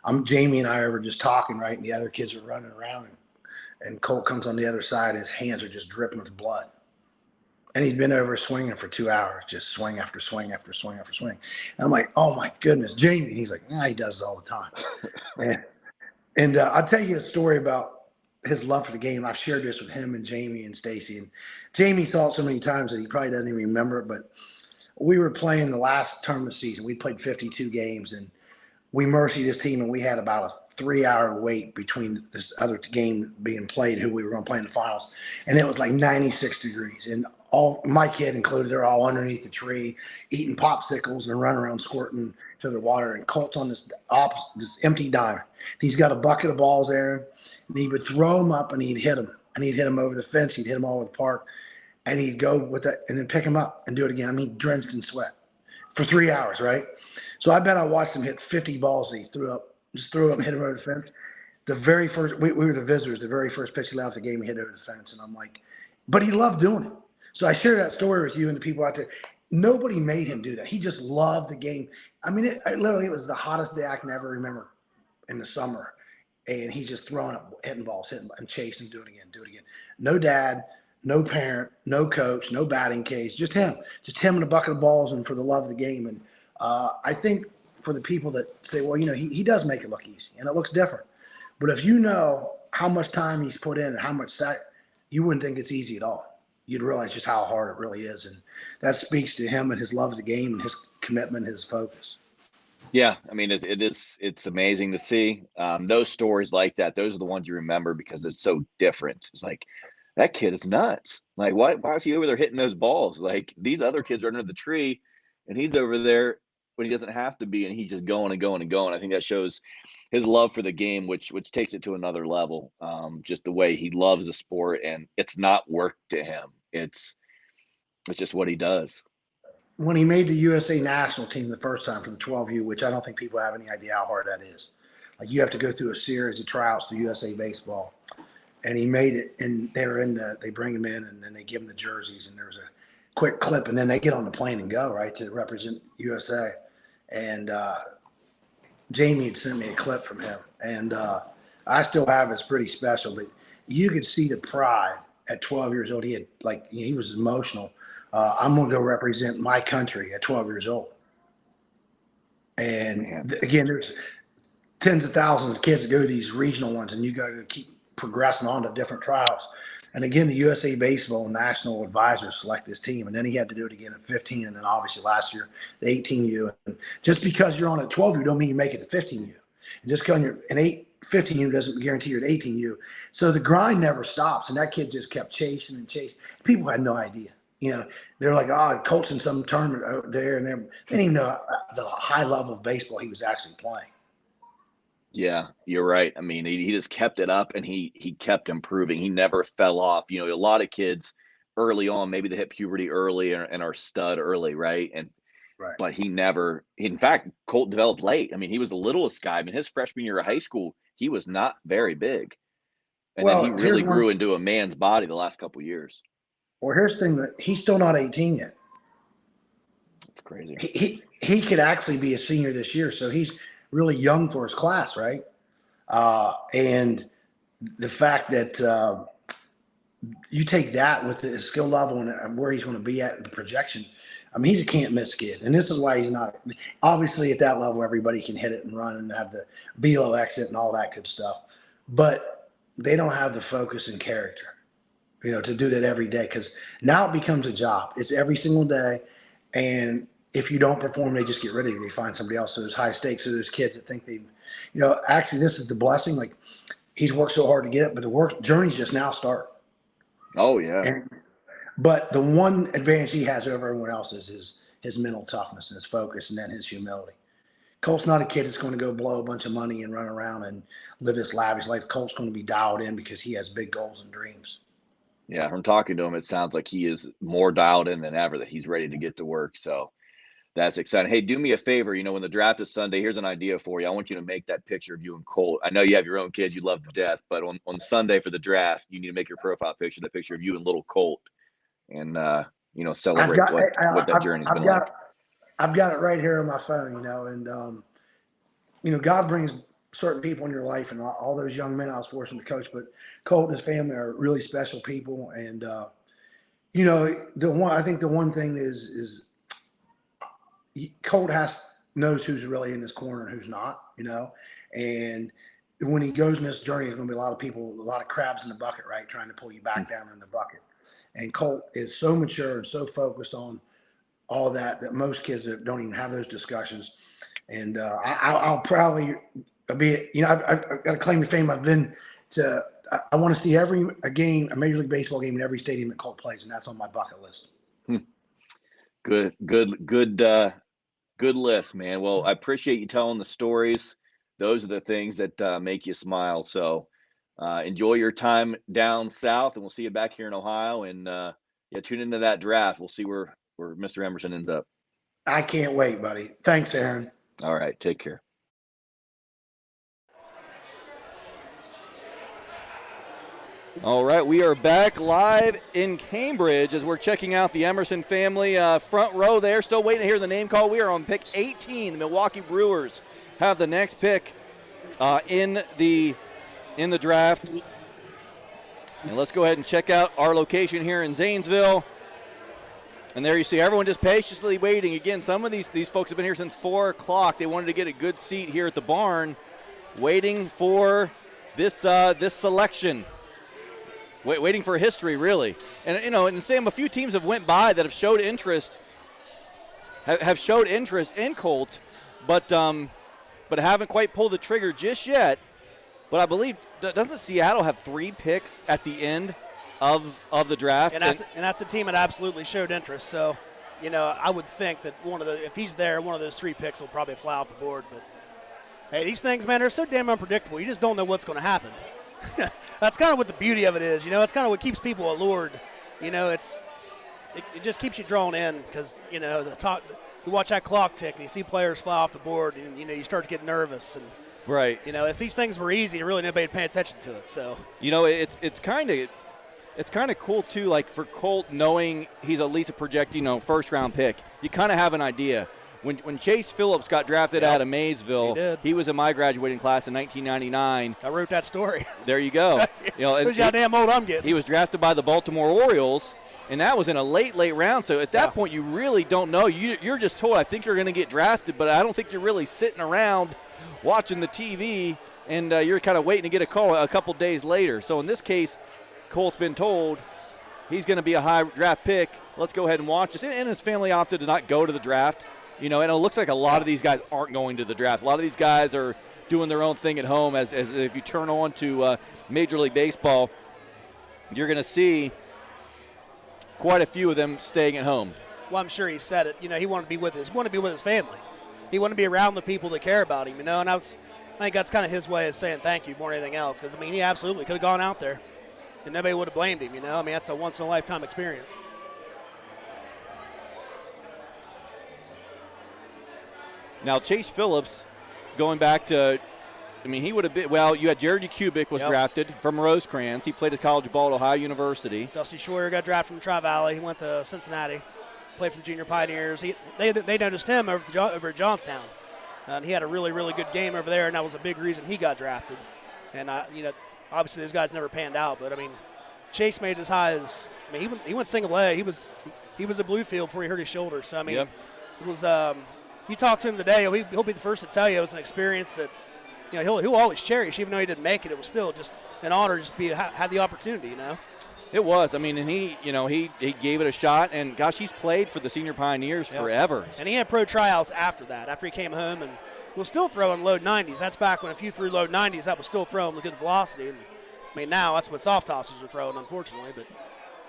And Jamie and I were just talking, right? And the other kids are running around, and Colt comes on the other side. His hands are just dripping with blood. And he'd been over swinging for 2 hours, just swing after swing after swing after swing. And I'm like, oh, my goodness, Jamie. And he's like, he does it all the time. and I'll tell you a story about his love for the game. I've shared this with him and Jamie and Stacy. And Jamie saw it so many times that he probably doesn't even remember it. But we were playing the last tournament season. We played 52 games, and we mercied his team, and we had about a 3-hour wait between this other game being played, who we were going to play in the finals. And it was like 96 degrees. And all my kid included, they're all underneath the tree eating popsicles and running around squirting to their water. And Colt's on this empty diamond. He's got a bucket of balls there, and he would throw them up, and he'd hit them. And he'd hit them over the fence. He'd hit them all over the park. And he'd go with that and then pick them up and do it again. Drenched in sweat. for 3 hours, right? So I bet I watched him hit 50 balls that he threw up, and hit him over the fence. The very first, we were the visitors. The very first pitch he left the game, he hit over the fence, and I'm like, but he loved doing it. So I share that story with you and the people out there. Nobody made him do that. He just loved the game. I mean, it was the hottest day I can ever remember in the summer, and he's just throwing up, hitting balls, and chasing, do it again. No dad, no parent, no coach, no batting cage, just him and a bucket of balls, and for the love of the game. And I think for the people that say, well, he does make it look easy, and it looks different. But if you know how much time he's put in and how much you wouldn't think it's easy at all. You'd realize just how hard it really is. And that speaks to him and his love of the game and his commitment, his focus. Yeah, I mean, it's amazing to see those stories like that. Those are the ones you remember because it's so different. It's like, that kid is nuts. Like, why is he over there hitting those balls? Like, these other kids are under the tree, and he's over there when he doesn't have to be, and he's just going and going and going. I think that shows his love for the game, which takes it to another level. Just the way he loves the sport, and it's not work to him. It's just what he does. When he made the USA national team the first time for the 12U, which I don't think people have any idea how hard that is. Like, you have to go through a series of tryouts to USA baseball, and he made it. And they bring him in, and then they give him the jerseys, and there's a quick clip, and then they get on the plane and go right to represent USA. And Jamie had sent me a clip from him, and I still have it. It's pretty special, but you could see the pride at 12 years old. He was emotional. I'm going to go represent my country at 12 years old. And again, there's tens of thousands of kids that go to these regional ones, and you got to keep progressing on to different trials. And again, the USA Baseball national advisors select this team, and then he had to do it again at 15, and then obviously last year, the 18U. And just because you're on a 12U don't mean you make it to 15U. And just because you're an 15U doesn't guarantee you're at 18U. So the grind never stops, and that kid just kept chasing and chasing. People had no idea. They're like, oh, Colt's in some tournament over there, and they didn't even know the high level of baseball he was actually playing. Yeah, you're right. I mean, he just kept it up, and he kept improving. He never fell off. A lot of kids early on, maybe they hit puberty early and are stud early, right? But he never. In fact, Colt developed late. I mean, he was the littlest guy. I mean, his freshman year of high school, he was not very big, and then he really grew into a man's body the last couple of years. Well, here's the thing: that he's still not 18 yet. It's crazy. He could actually be a senior this year, so he's really young for his class, right? And the fact that you take that with his skill level and where he's going to be at the projection, I mean, he's a can't-miss kid. And this is why he's not – obviously, at that level, everybody can hit it and run and have the BLO exit and all that good stuff. But they don't have the focus and character, to do that every day, because now it becomes a job. It's every single day, and – if you don't perform, they just get rid of you. They find somebody else. So there's high stakes. So there's kids that think actually this is the blessing. Like, he's worked so hard to get it, but the work journey's just now start. Oh yeah. But the one advantage he has over everyone else is his mental toughness and his focus, and then his humility. Colt's not a kid that's going to go blow a bunch of money and run around and live this lavish life. Colt's going to be dialed in because he has big goals and dreams. Yeah, from talking to him, it sounds like he is more dialed in than ever, that he's ready to get to work. So that's exciting. Hey, do me a favor. When the draft is Sunday, here's an idea for you. I want you to make that picture of you and Colt. I know you have your own kids you love to death, but on Sunday for the draft, you need to make your profile picture the picture of you and little Colt, and celebrate what that journey's been like. I've got it right here on my phone, and God brings certain people in your life, and all those young men I was fortunate to coach, but Colt and his family are really special people. And I think the one thing is Colt knows who's really in his corner and who's not, and when he goes in this journey, there's going to be a lot of people, a lot of crabs in the bucket, right, trying to pull you back down in the bucket. And Colt is so mature and so focused on all that most kids don't even have those discussions. And I'll proudly be, I've got a claim to fame. I want to see a Major League Baseball game in every stadium that Colt plays, and that's on my bucket list. Good list, man. Well, I appreciate you telling the stories. Those are the things that make you smile. So enjoy your time down south, and we'll see you back here in Ohio. And tune into that draft. We'll see where Mr. Emerson ends up. I can't wait, buddy. Thanks, Aaron. All right. Take care. All right, we are back live in Cambridge as we're checking out the Emerson family front row there. Still waiting to hear the name call. We are on pick 18. The Milwaukee Brewers have the next pick in the draft. And let's go ahead and check out our location here in Zanesville. And there you see everyone just patiently waiting. Again, some of these folks have been here since 4 o'clock. They wanted to get a good seat here at the barn, waiting for this selection. Waiting for history, really. And, you know, and Sam, a few teams have went by that have showed interest, have showed interest in Colt, but haven't quite pulled the trigger just yet. But I believe, doesn't Seattle have 3 picks at the end of the draft? And that's a team that absolutely showed interest. So, you know, I would think that if he's there, one of those 3 picks will probably fly off the board. But, hey, these things, man, they're so damn unpredictable. You just don't know what's going to happen. That's kind of what the beauty of it is. You know, it's kind of what keeps people allured. You know, it just keeps you drawn in because, you know, you watch that clock tick and you see players fly off the board and, you know, you start to get nervous. And, right. You know, if these things were easy, really nobody would pay attention to it. So, you know, it's kind of cool, too, like for Colt knowing he's at least a projected, you know, first-round pick. You kind of have an idea. When Chase Phillips got drafted out of Maysville, he was in my graduating class in 1999. I wrote that story. There you go. You know, shows you how damn old I'm getting. He was drafted by the Baltimore Orioles, and that was in a late round. So at that point, you really don't know. You're just told, I think you're going to get drafted, but I don't think you're really sitting around watching the TV, and you're kind of waiting to get a call a couple days later. So in this case, Colt's been told he's going to be a high draft pick. Let's go ahead and watch this. And his family opted to not go to the draft. You know, and it looks like a lot of these guys aren't going to the draft. A lot of these guys are doing their own thing at home. As if you turn on to Major League Baseball, you're going to see quite a few of them staying at home. Well, I'm sure he said it. You know, he wanted to be with his family. He wanted to be around the people that care about him. You know, and I think that's kind of his way of saying thank you more than anything else. Because I mean, he absolutely could have gone out there, and nobody would have blamed him. You know, I mean, that's a once in a lifetime experience. Now, Chase Phillips, going back to, I mean, he would have been, well, you had Jared Kubik was drafted from Rosecrans. He played his college ball at Ohio University. Dusty Schroyer got drafted from Tri-Valley. He went to Cincinnati, played for the Junior Pioneers. They noticed him over at Johnstown. And he had a really, really good game over there, and that was a big reason he got drafted. And, you know, obviously those guys never panned out. But, I mean, Chase made it as high as, I mean, he went single A. He was at Bluefield before he hurt his shoulder. So, I mean, it was you talk to him today, he'll be the first to tell you it was an experience that, you know, he'll always cherish. Even though he didn't make it, it was still just an honor just to have the opportunity, you know. It was. I mean, and he gave it a shot, and gosh, he's played for the Senior Pioneers forever. And he had pro tryouts after that, after he came home, and was still throwing low 90s. That's back when if you threw low 90s, that was still throwing with good velocity. And I mean, now that's what soft tossers are throwing, unfortunately. But,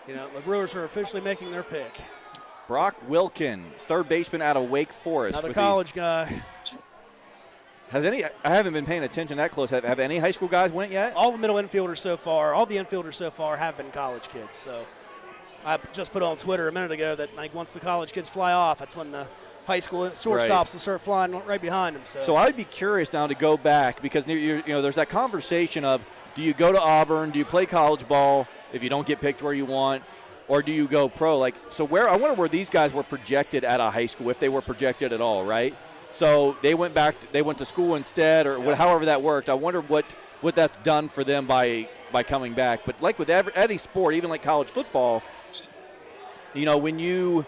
you know, the Brewers are officially making their pick. Brock Wilkin, third baseman out of Wake Forest. Another college guy. I haven't been paying attention that close. Have any high school guys went yet? All the middle infielders so far, all the infielders so far have been college kids. So I just put on Twitter a minute ago that, like, once the college kids fly off, that's when the high school shortstops will start flying right behind them. So I'd be curious now to go back because, you know, there's that conversation of, do you go to Auburn? Do you play college ball if you don't get picked where you want? Or do you go pro? Like, so I wonder where these guys were projected at a high school, if they were projected at all, right? So they went to school instead, or however that worked. I wonder what that's done for them by coming back. But like with any sport, even like college football, you know, when you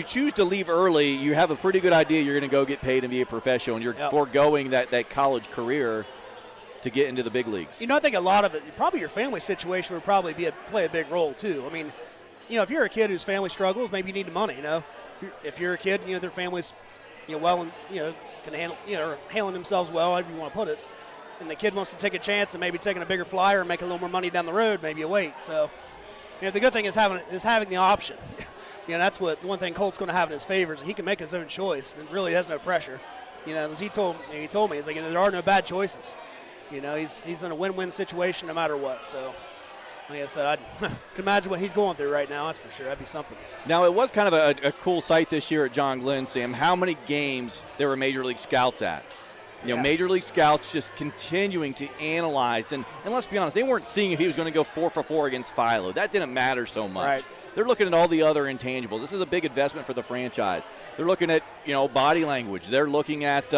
choose to leave early, you have a pretty good idea you're going to go get paid and be a professional, and you're foregoing that college career to get into the big leagues. You know, I think a lot of it, probably your family situation would probably play a big role too. I mean, you know, if you're a kid whose family struggles, maybe you need the money. You know, if you're a kid, you know, their family's, you know, well, and you know, can handle, you know, handling themselves well, however you want to put it, and the kid wants to take a chance and maybe taking a bigger flyer and make a little more money down the road, maybe you wait. So, you know, the good thing is having the option. You know, that's what one thing Colt's going to have in his favor is he can make his own choice and really has no pressure. You know, as he told me, he's like, you know, there are no bad choices. You know, he's in a win-win situation no matter what. So, Like I said, I can imagine what he's going through right now. That's for sure. That'd be something. Now, it was kind of a cool sight this year at John Glenn, Sam, how many games there were Major League Scouts at. You know, Major League Scouts just continuing to analyze. And let's be honest, they weren't seeing if he was going to go 4 for 4 against Philo. That didn't matter so much. Right. They're looking at all the other intangibles. This is a big investment for the franchise. They're looking at, body language. They're looking at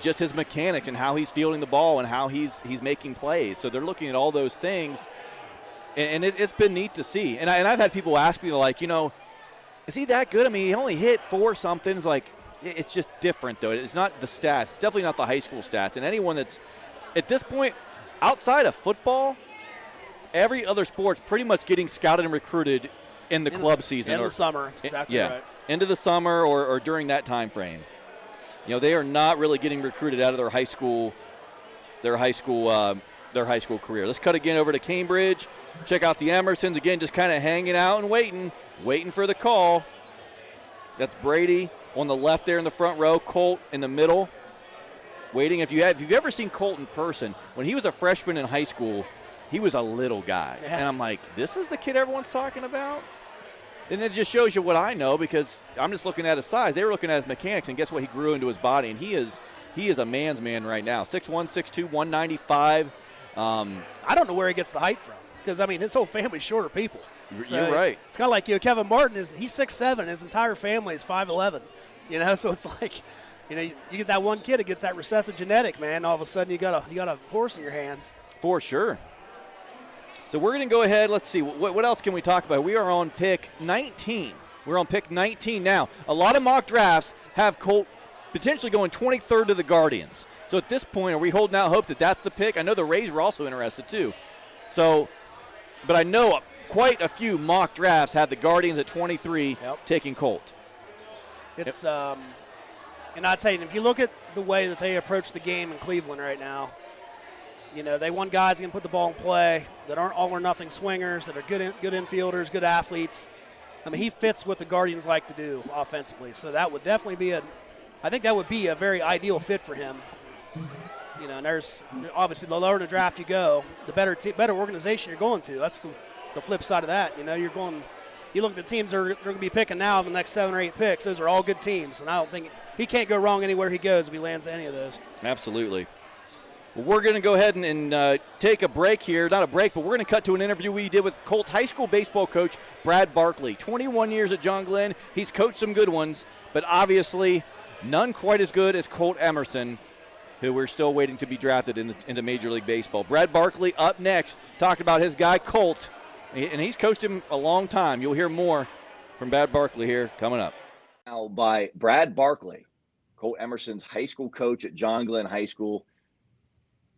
just his mechanics and how he's fielding the ball and how he's making plays. So they're looking at all those things, and it's been neat to see. And I've had people ask me, like, is he that good? I mean, he only hit 4 something. It's like, it's just different, though. It's not the stats. It's definitely not the high school stats. And anyone that's, at this point, outside of football, every other sport's pretty much getting scouted and recruited in the club season. In the summer. That's exactly right. Into the summer or during that time frame. They are not really getting recruited out of their high school career. Let's cut again over to Cambridge. Check out the Emersons again, just kind of hanging out and waiting for the call. That's Brady on the left there in the front row, Colt in the middle, waiting. If you've ever seen Colt in person, when he was a freshman in high school, he was a little guy, and I'm like, this is the kid everyone's talking about. And it just shows you what I know, because I'm just looking at his size. They were looking at his mechanics, and guess what? He grew into his body, and he is a man's man right now. 6'1", 6'2", 195. I don't know where he gets the height from, because, I mean, his whole family's shorter people. So you're right. It's kind of like, Kevin Martin he's 6'7", his entire family is 5'11". So it's like, you get that one kid that gets that recessive genetic, man. All of a sudden you got a horse in your hands. For sure. So we're going to go ahead. Let's see. What else can we talk about? We are on pick 19. We're on pick 19 now. A lot of mock drafts have Colt potentially going 23rd to the Guardians. So at this point, are we holding out hope that that's the pick? I know the Rays were also interested too. So, but I know quite a few mock drafts had the Guardians at 23 taking Colt. It's and I'd say, if you look at the way that they approach the game in Cleveland right now, they want guys who can put the ball in play, that aren't all or nothing swingers, that are good infielders, good athletes. I mean, he fits what the Guardians like to do offensively. So that would definitely be I think that would be a very ideal fit for him. And there's obviously the lower in the draft you go, the better organization you're going to. That's the flip side of that. You look at the teams that are going to be picking now in the next 7 or 8 picks. Those are all good teams, and I don't think he can't go wrong anywhere he goes if he lands any of those. Absolutely. Well, we're going to go ahead and take a break here. Not a break, but we're going to cut to an interview we did with Colt high school baseball coach Brad Barkley. 21 years at John Glenn. He's coached some good ones, but obviously none quite as good as Colt Emerson, who we're still waiting to be drafted into Major League Baseball. Brad Barkley up next, talking about his guy Colt, and he's coached him a long time. You'll hear more from Brad Barkley here coming up. Now by Brad Barkley, Colt Emerson's high school coach at John Glenn High School.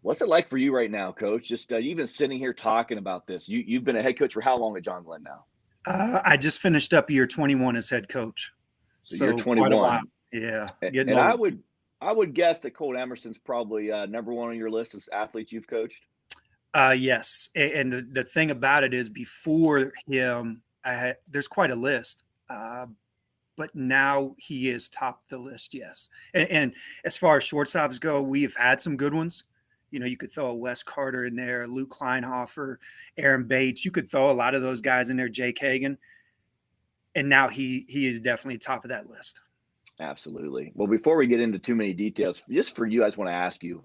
What's it like for you right now, Coach? Just even sitting here talking about this. You've been a head coach for how long at John Glenn now? I just finished up year 21 as head coach. So you're 21. Yeah. And I would guess that Colt Emerson's probably number one on your list as athletes you've coached. Yes. And the thing about it is, before him, there's quite a list. But now he is top of the list, yes. And as far as shortstops go, we've had some good ones. You could throw a Wes Carter in there, Luke Kleinhofer, Aaron Bates. You could throw a lot of those guys in there, Jake Hagan. And now he is definitely top of that list. Absolutely. Well, before we get into too many details, just for you, I just want to ask you,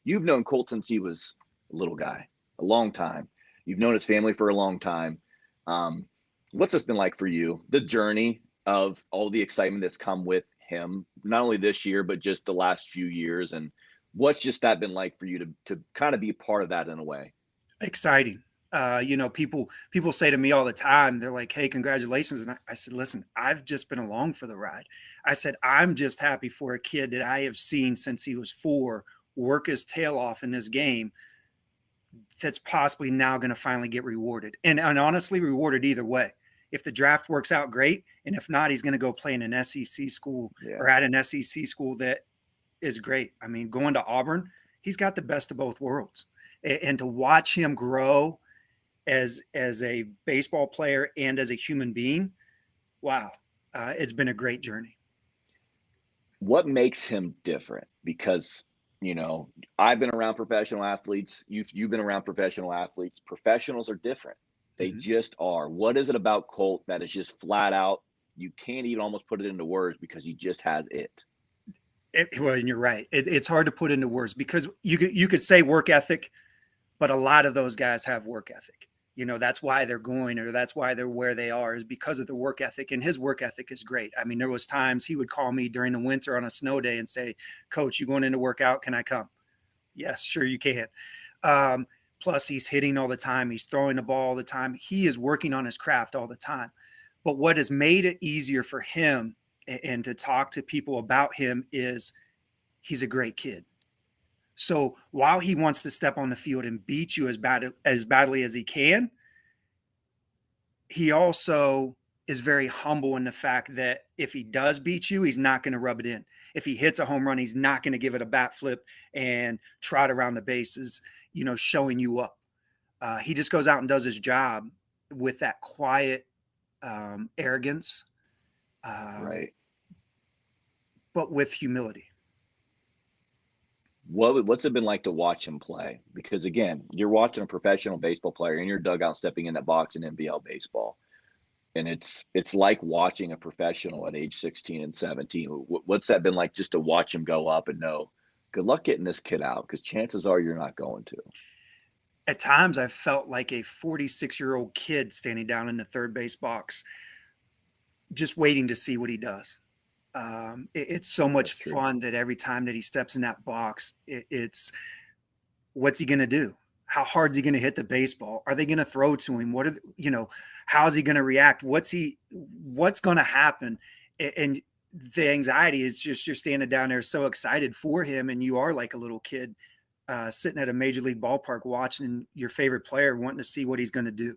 you've known Colt since he was a little guy, a long time. You've known his family for a long time. What's this been like for you, the journey of all the excitement that's come with him, not only this year, but just the last few years? And what's just that been like for you to kind of be part of that in a way? Exciting. People say to me all the time, they're like, hey, congratulations. And I said, listen, I've just been along for the ride. I said, I'm just happy for a kid that I have seen since he was 4 work his tail off in this game that's possibly now going to finally get rewarded. And honestly, rewarded either way. If the draft works out, great. And if not, he's going to go play in an SEC school or at an SEC school that is great. I mean, going to Auburn, he's got the best of both worlds. And to watch him grow as a baseball player and as a human being, wow, it's been a great journey. What makes him different? Because You know, I've been around professional athletes. You've been around professional athletes. Professionals are different. They Mhm. just are. What is it about Colt that is just flat out? You can't even almost put it into words because he just has it. Well, and you're right. It's hard to put into words because you could say work ethic, but a lot of those guys have work ethic. You know, that's why they're going, or that's why they're where they are, is because of the work ethic. And his work ethic is great. I mean, there was times he would call me during the winter on a snow day and say, "Coach, you going in to work out? Can I come?" Yes, sure you can. Um, Plus, he's hitting all the time. He's throwing the ball all the time. He is working on his craft all the time. But what has made it easier for him and to talk to people about him is he's a great kid. So while he wants to step on the field and beat you as badly as he can, he also is very humble in the fact that if he does beat you, he's not going to rub it in. If he hits a home run, he's not going to give it a bat flip and trot around the bases, you know, showing you up. He just goes out and does his job with that quiet arrogance, um, Right. but with humility. What's it been like to watch him play? Because again, you're watching a professional baseball player in your dugout stepping in that box in NBL baseball. And it's like watching a professional at age 16 and 17. What's that been like just to watch him go up and know, good luck getting this kid out because chances are you're not going to. At times, I felt like a 46-year-old kid standing down in the third base box, just waiting to see what he does. It's so much That's true. fun that every time that he steps in that box, it's what's he going to do? How hard is he going to hit the baseball? Are they going to throw to him? What are how's he going to react? What's going to happen? And the anxiety is just you're standing down there so excited for him, and you are like a little kid sitting at a major league ballpark watching your favorite player, wanting to see what he's going to do.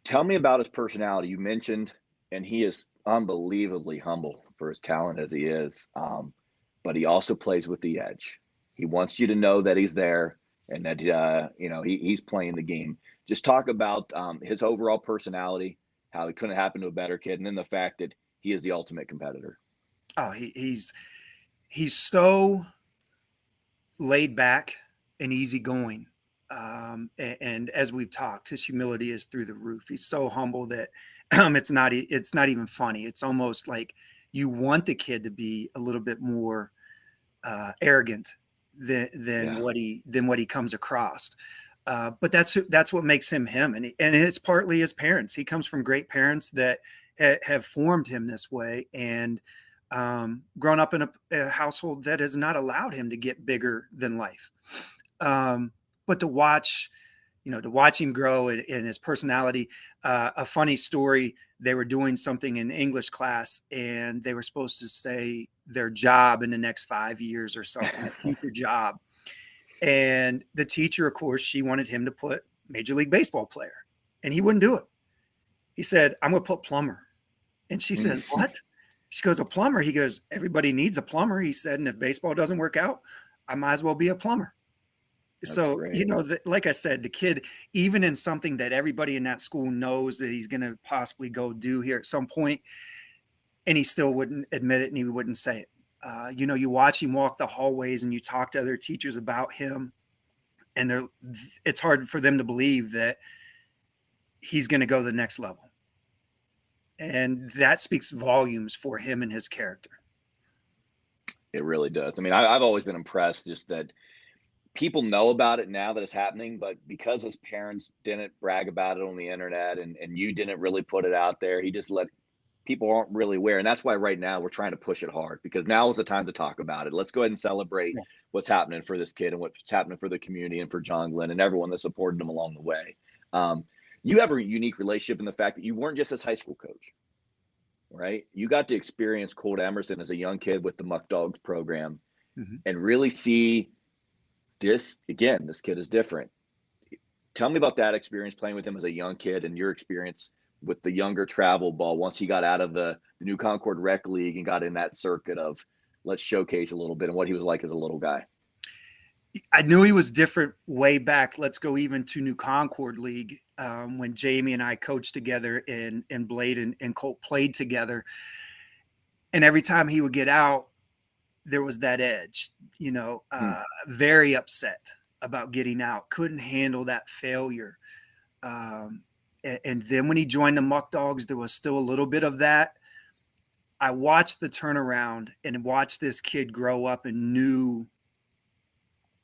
Tell me about his personality. You mentioned, and he is unbelievably humble for as talent as he is, but he also plays with the edge. He wants you to know that he's there and that he's playing the game. Just talk about his overall personality, how it couldn't happen to a better kid, and then the fact that he is the ultimate competitor. Oh, he's so laid back and easygoing. And as we've talked, his humility is through the roof. He's so humble that it's not even funny. It's almost like you want the kid to be a little bit more arrogant than what he comes across. But that's what makes him him, and it's partly his parents. He comes from great parents that have formed him this way, and grown up in a household that has not allowed him to get bigger than life. But to watch him grow in his personality. A funny story: they were doing something in English class, and they were supposed to say their job in the next 5 years or something, a future job. And the teacher, of course, she wanted him to put Major League Baseball player, and he wouldn't do it. He said, "I'm going to put plumber." And she said, "What?" She goes, "A plumber." He goes, "Everybody needs a plumber." He said, "And if baseball doesn't work out, I might as well be a plumber." That's So, great. like I said, the kid, even in something that everybody in that school knows that he's going to possibly go do here at some point, and he still wouldn't admit it and he wouldn't say it. You watch him walk the hallways and you talk to other teachers about him, and it's hard for them to believe that he's going to go to the next level. And that speaks volumes for him and his character. It really does. I mean, I've always been impressed just that people know about it now that it's happening, but because his parents didn't brag about it on the internet and you didn't really put it out there, he just let people aren't really aware. And that's why right now we're trying to push it hard because now is the time to talk about it. Let's go ahead and celebrate what's happening for this kid and what's happening for the community and for John Glenn and everyone that supported him along the way. You have a unique relationship in the fact that you weren't just his high school coach, right? You got to experience Colt Emerson as a young kid with the Muck Dogs program and really see this kid is different. Tell me about that experience playing with him as a young kid and your experience with the younger travel ball once he got out of the New Concord Rec League and got in that circuit of let's showcase a little bit and what he was like as a little guy. I knew he was different way back. Let's go even to New Concord League when Jamie and I coached together and Blade and Colt played together. And every time he would get out, there was that edge, very upset about getting out, couldn't handle that failure. And then when he joined the Muck Dogs, there was still a little bit of that. I watched the turnaround and watched this kid grow up and knew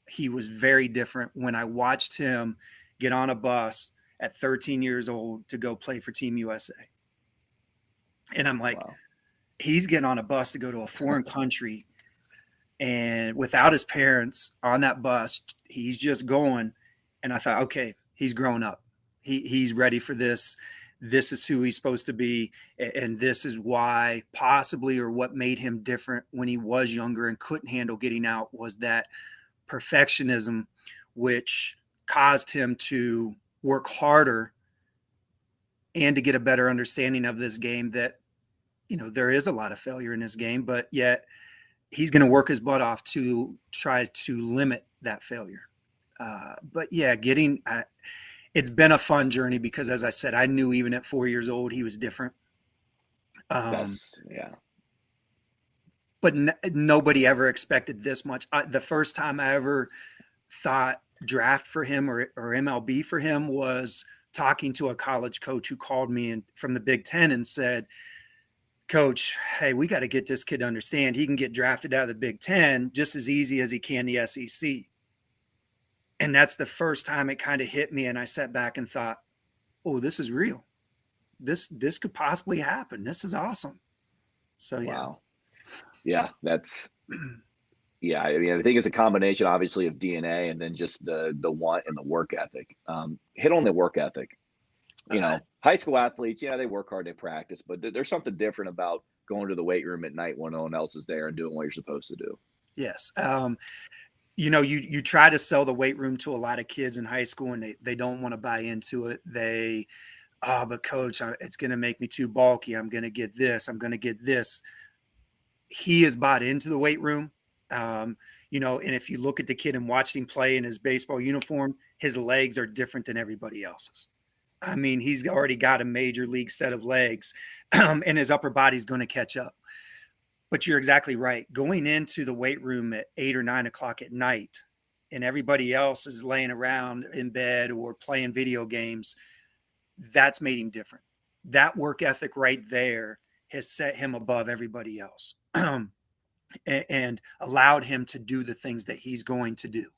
he was very different when I watched him get on a bus at 13 years old to go play for Team USA. And I'm like, wow. He's getting on a bus to go to a foreign country, and without his parents on that bus, he's just going. And I thought, okay, he's grown up. He's ready for this. This is who he's supposed to be. And this is why possibly, or what made him different when he was younger and couldn't handle getting out, was that perfectionism, which caused him to work harder and to get a better understanding of this game, that, there is a lot of failure in this game, but yet he's going to work his butt off to try to limit that failure. But yeah, it's been a fun journey because, as I said, I knew even at 4 years old, he was different. Yeah. But nobody ever expected this much. The first time I ever thought draft for him or MLB for him was talking to a college coach who called me from the Big Ten and said, "Coach, hey, we got to get this kid to understand he can get drafted out of the Big Ten just as easy as he can the SEC." And that's the first time it kind of hit me. And I sat back and thought, oh, this is real. This could possibly happen. This is awesome. So, yeah. Wow. Yeah, yeah. I mean, I think it's a combination, obviously, of DNA and then just the want and the work ethic. Hit on the work ethic. High school athletes, they work hard, they practice, but there's something different about going to the weight room at night when no one else is there and doing what you're supposed to do. Yes. You try to sell the weight room to a lot of kids in high school, and they don't want to buy into it. But coach, it's going to make me too bulky. I'm going to get this. I'm going to get this. He is bought into the weight room. And if you look at the kid and watch him play in his baseball uniform, his legs are different than everybody else's. I mean, he's already got a major league set of legs, and his upper body's going to catch up. But you're exactly right. Going into the weight room at 8 or 9 o'clock at night, and everybody else is laying around in bed or playing video games, that's made him different. That work ethic right there has set him above everybody else and allowed him to do the things that he's going to do.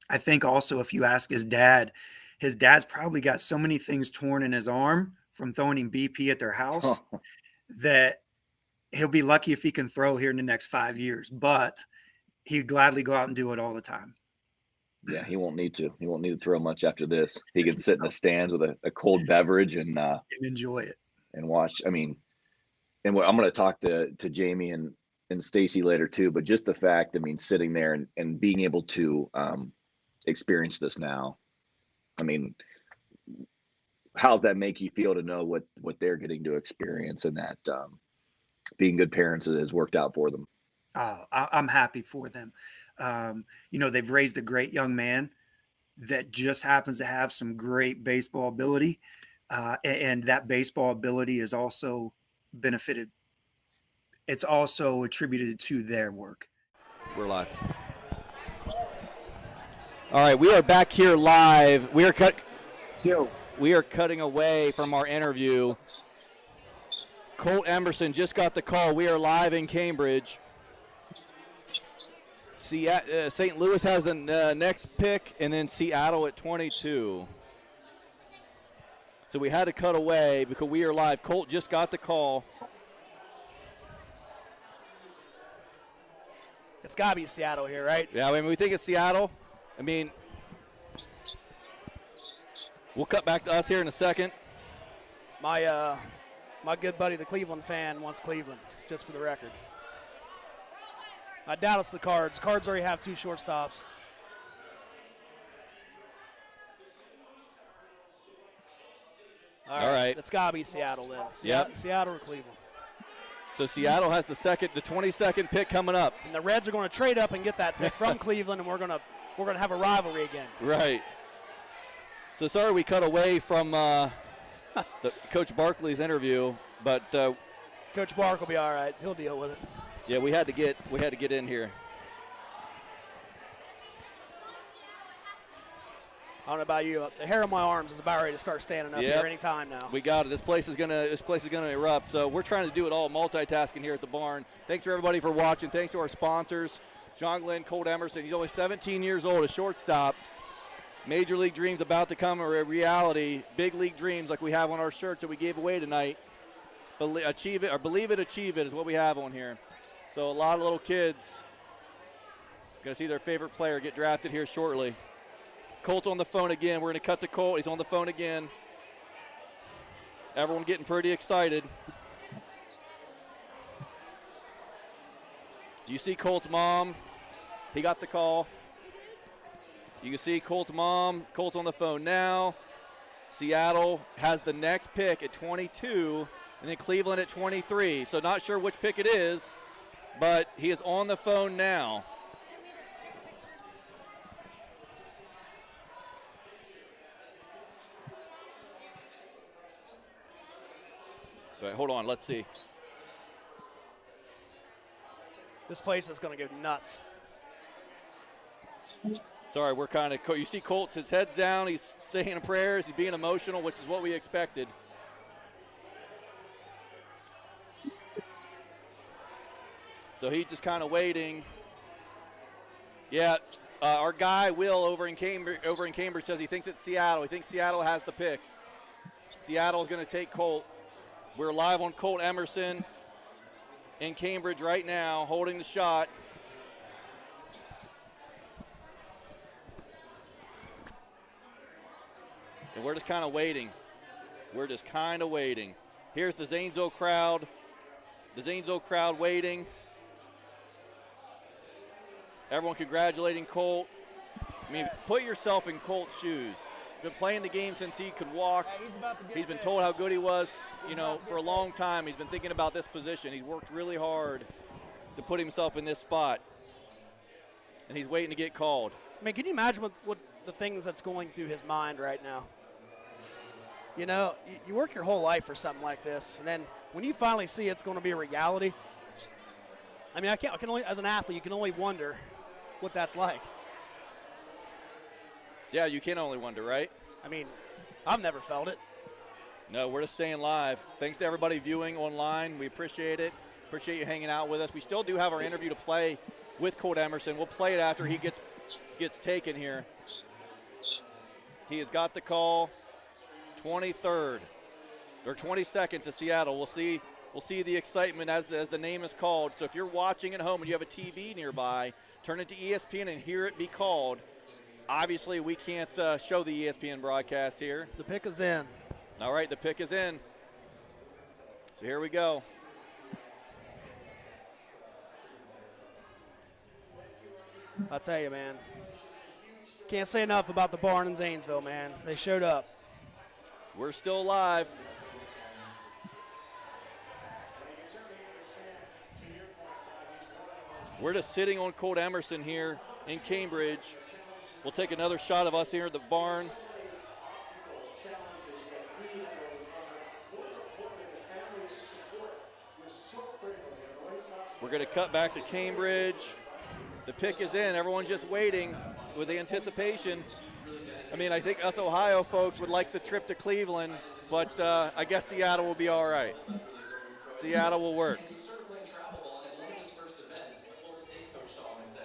I think also, if you ask his dad's probably got so many things torn in his arm from throwing him BP at their house that he'll be lucky if he can throw here in the next 5 years, but he'd gladly go out and do it all the time. Yeah, he won't need to. He won't need to throw much after this. He can sit in the stands with a cold beverage and enjoy it and watch. I mean, and I'm going to talk to Jamie and Stacy later too, but just the fact, sitting there and being able to experience this now. I mean, how's that make you feel to know what they're getting to experience, and that being good parents has worked out for them? I'm happy for them. They've raised a great young man that just happens to have some great baseball ability. And that baseball ability is also benefited. It's also attributed to their work. We're live. All right, we are back here live. We are cutting away from our interview. Colt Emerson just got the call. We are live in Cambridge. St. Louis has the next pick, and then Seattle at 22. So we had to cut away because we are live. Colt just got the call. It's got to be Seattle here, right? Yeah, we think it's Seattle. We'll cut back to us here in a second. My good buddy, the Cleveland fan, wants Cleveland, just for the record. I doubt it's the Cards. Cards already have 2 shortstops. All right. It's got to be Seattle then. Seattle or Cleveland. So Seattle has the 22nd pick coming up. And the Reds are going to trade up and get that pick from Cleveland, and we're going to have a rivalry again. Right. So sorry we cut away from Coach Barkley's interview, but Coach Bark will be all right. He'll deal with it. Yeah, we had to get in here. I don't know about you. The hair on my arms is about ready to start standing up here any time now. We got it. This place is gonna erupt. So we're trying to do it all, multitasking here at the barn. Thanks for everybody for watching. Thanks to our sponsors, John Glenn, Colt Emerson. He's only 17 years old, a shortstop. Major league dreams about to come a reality. Big league dreams like we have on our shirts that we gave away tonight. Achieve it, or believe it, achieve it is what we have on here. So a lot of little kids gonna see their favorite player get drafted here shortly. Colt's on the phone again. We're going to cut to Colt. He's on the phone again. Everyone getting pretty excited. You see Colt's mom. He got the call. You can see Colt's mom. Colt's on the phone now. Seattle has the next pick at 22, and then Cleveland at 23. So not sure which pick it is, but he is on the phone now. But hold on, let's see. This place is going to go nuts. Sorry, we're kind of – you see Colt, his head's down. He's saying prayers. He's being emotional, which is what we expected. So he's just kind of waiting. Yeah, our guy, Will, over in Cambridge says he thinks it's Seattle. He thinks Seattle has the pick. Seattle is going to take Colt. We're live on Colt Emerson in Cambridge right now, holding the shot. And we're just kind of waiting. We're just kind of waiting. Here's the Zanesville crowd. The Zanesville crowd waiting. Everyone congratulating Colt. I mean, put yourself in Colt's shoes. Been playing the game since he could walk. He's been told how good he was, for a long time. He's been thinking about this position. He's worked really hard to put himself in this spot, and he's waiting to get called. I mean, can you imagine what the things that's going through his mind right now? You work your whole life for something like this, and then when you finally see it's going to be a reality, I mean, I can only, as an athlete, you can only wonder what that's like. Yeah, you can only wonder, right? I mean, I've never felt it. No, we're just staying live. Thanks to everybody viewing online. We appreciate it. Appreciate you hanging out with us. We still do have our interview to play with Colt Emerson. We'll play it after he gets taken here. He has got the call. 23rd or 22nd to Seattle. We'll see the excitement as the name is called. So if you're watching at home and you have a TV nearby, turn it to ESPN and hear it be called. Obviously, we can't show the ESPN broadcast here. The pick is in. All right, the pick is in. So here we go. I'll tell you, man. Can't say enough about the barn in Zanesville, man. They showed up. We're still live. We're just sitting on Colt Emerson here in Cambridge. We'll take another shot of us here at the barn. We're going to cut back to Cambridge. The pick is in. Everyone's just waiting with the anticipation. I mean, I think us Ohio folks would like the trip to Cleveland, but I guess Seattle will be all right. Seattle will work.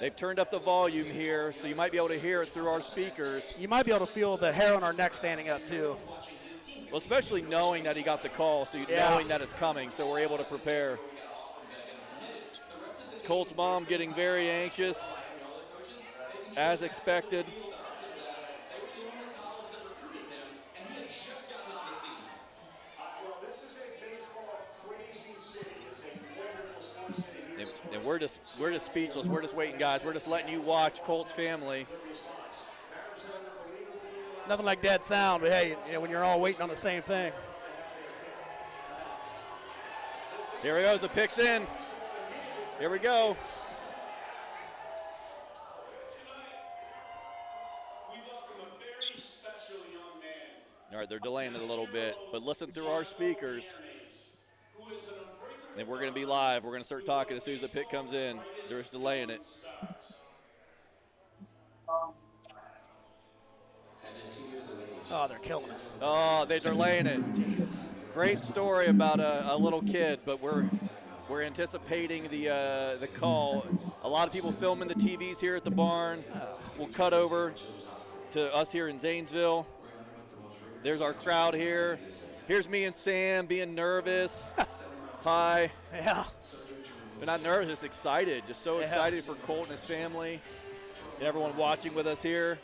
They've turned up the volume here, so you might be able to hear it through our speakers. You might be able to feel the hair on our neck standing up, too. Well, especially knowing that he got the call, so knowing that it's coming, so we're able to prepare. Colt's mom getting very anxious, as expected. And we're just speechless. We're just waiting, guys. We're just letting you watch Colt's family. Nothing like dead sound, but hey, when you're all waiting on the same thing. Here he goes. The pick's in. Here we go. All right, they're delaying it a little bit, but listen through our speakers. Who is an unbreakable And we're going to be live. We're going to start talking as soon as the pick comes in. They're just delaying it. Oh, they're killing us. Oh, they're delaying it. Jesus. Great story about a little kid, but we're anticipating the call. A lot of people filming the TVs here at the barn. We'll cut over to us here in Zanesville. There's our crowd here. Here's me and Sam being nervous. Hi. Yeah. They're not nervous, just excited. Just so excited for Colt and his family. And everyone watching with us here.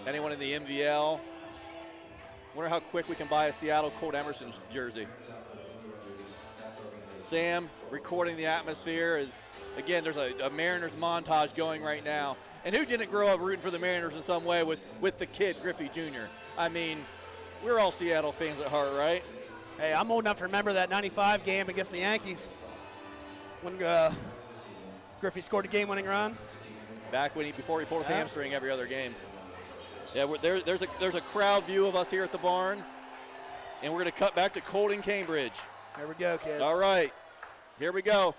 Anyone in the MVL. Wonder how quick we can buy a Seattle Colt Emerson jersey. Sam recording the atmosphere is, again, there's a Mariners montage going right now. And who didn't grow up rooting for the Mariners in some way with the kid, Griffey Jr.? I mean, we're all Seattle fans at heart, right? Hey, I'm old enough to remember that 95 game against the Yankees when Griffey scored a game-winning run. Back before he pulled his hamstring every other game. Yeah, there's a crowd view of us here at the barn, and we're going to cut back to Colt and Cambridge. There we go, kids. All right, here we go.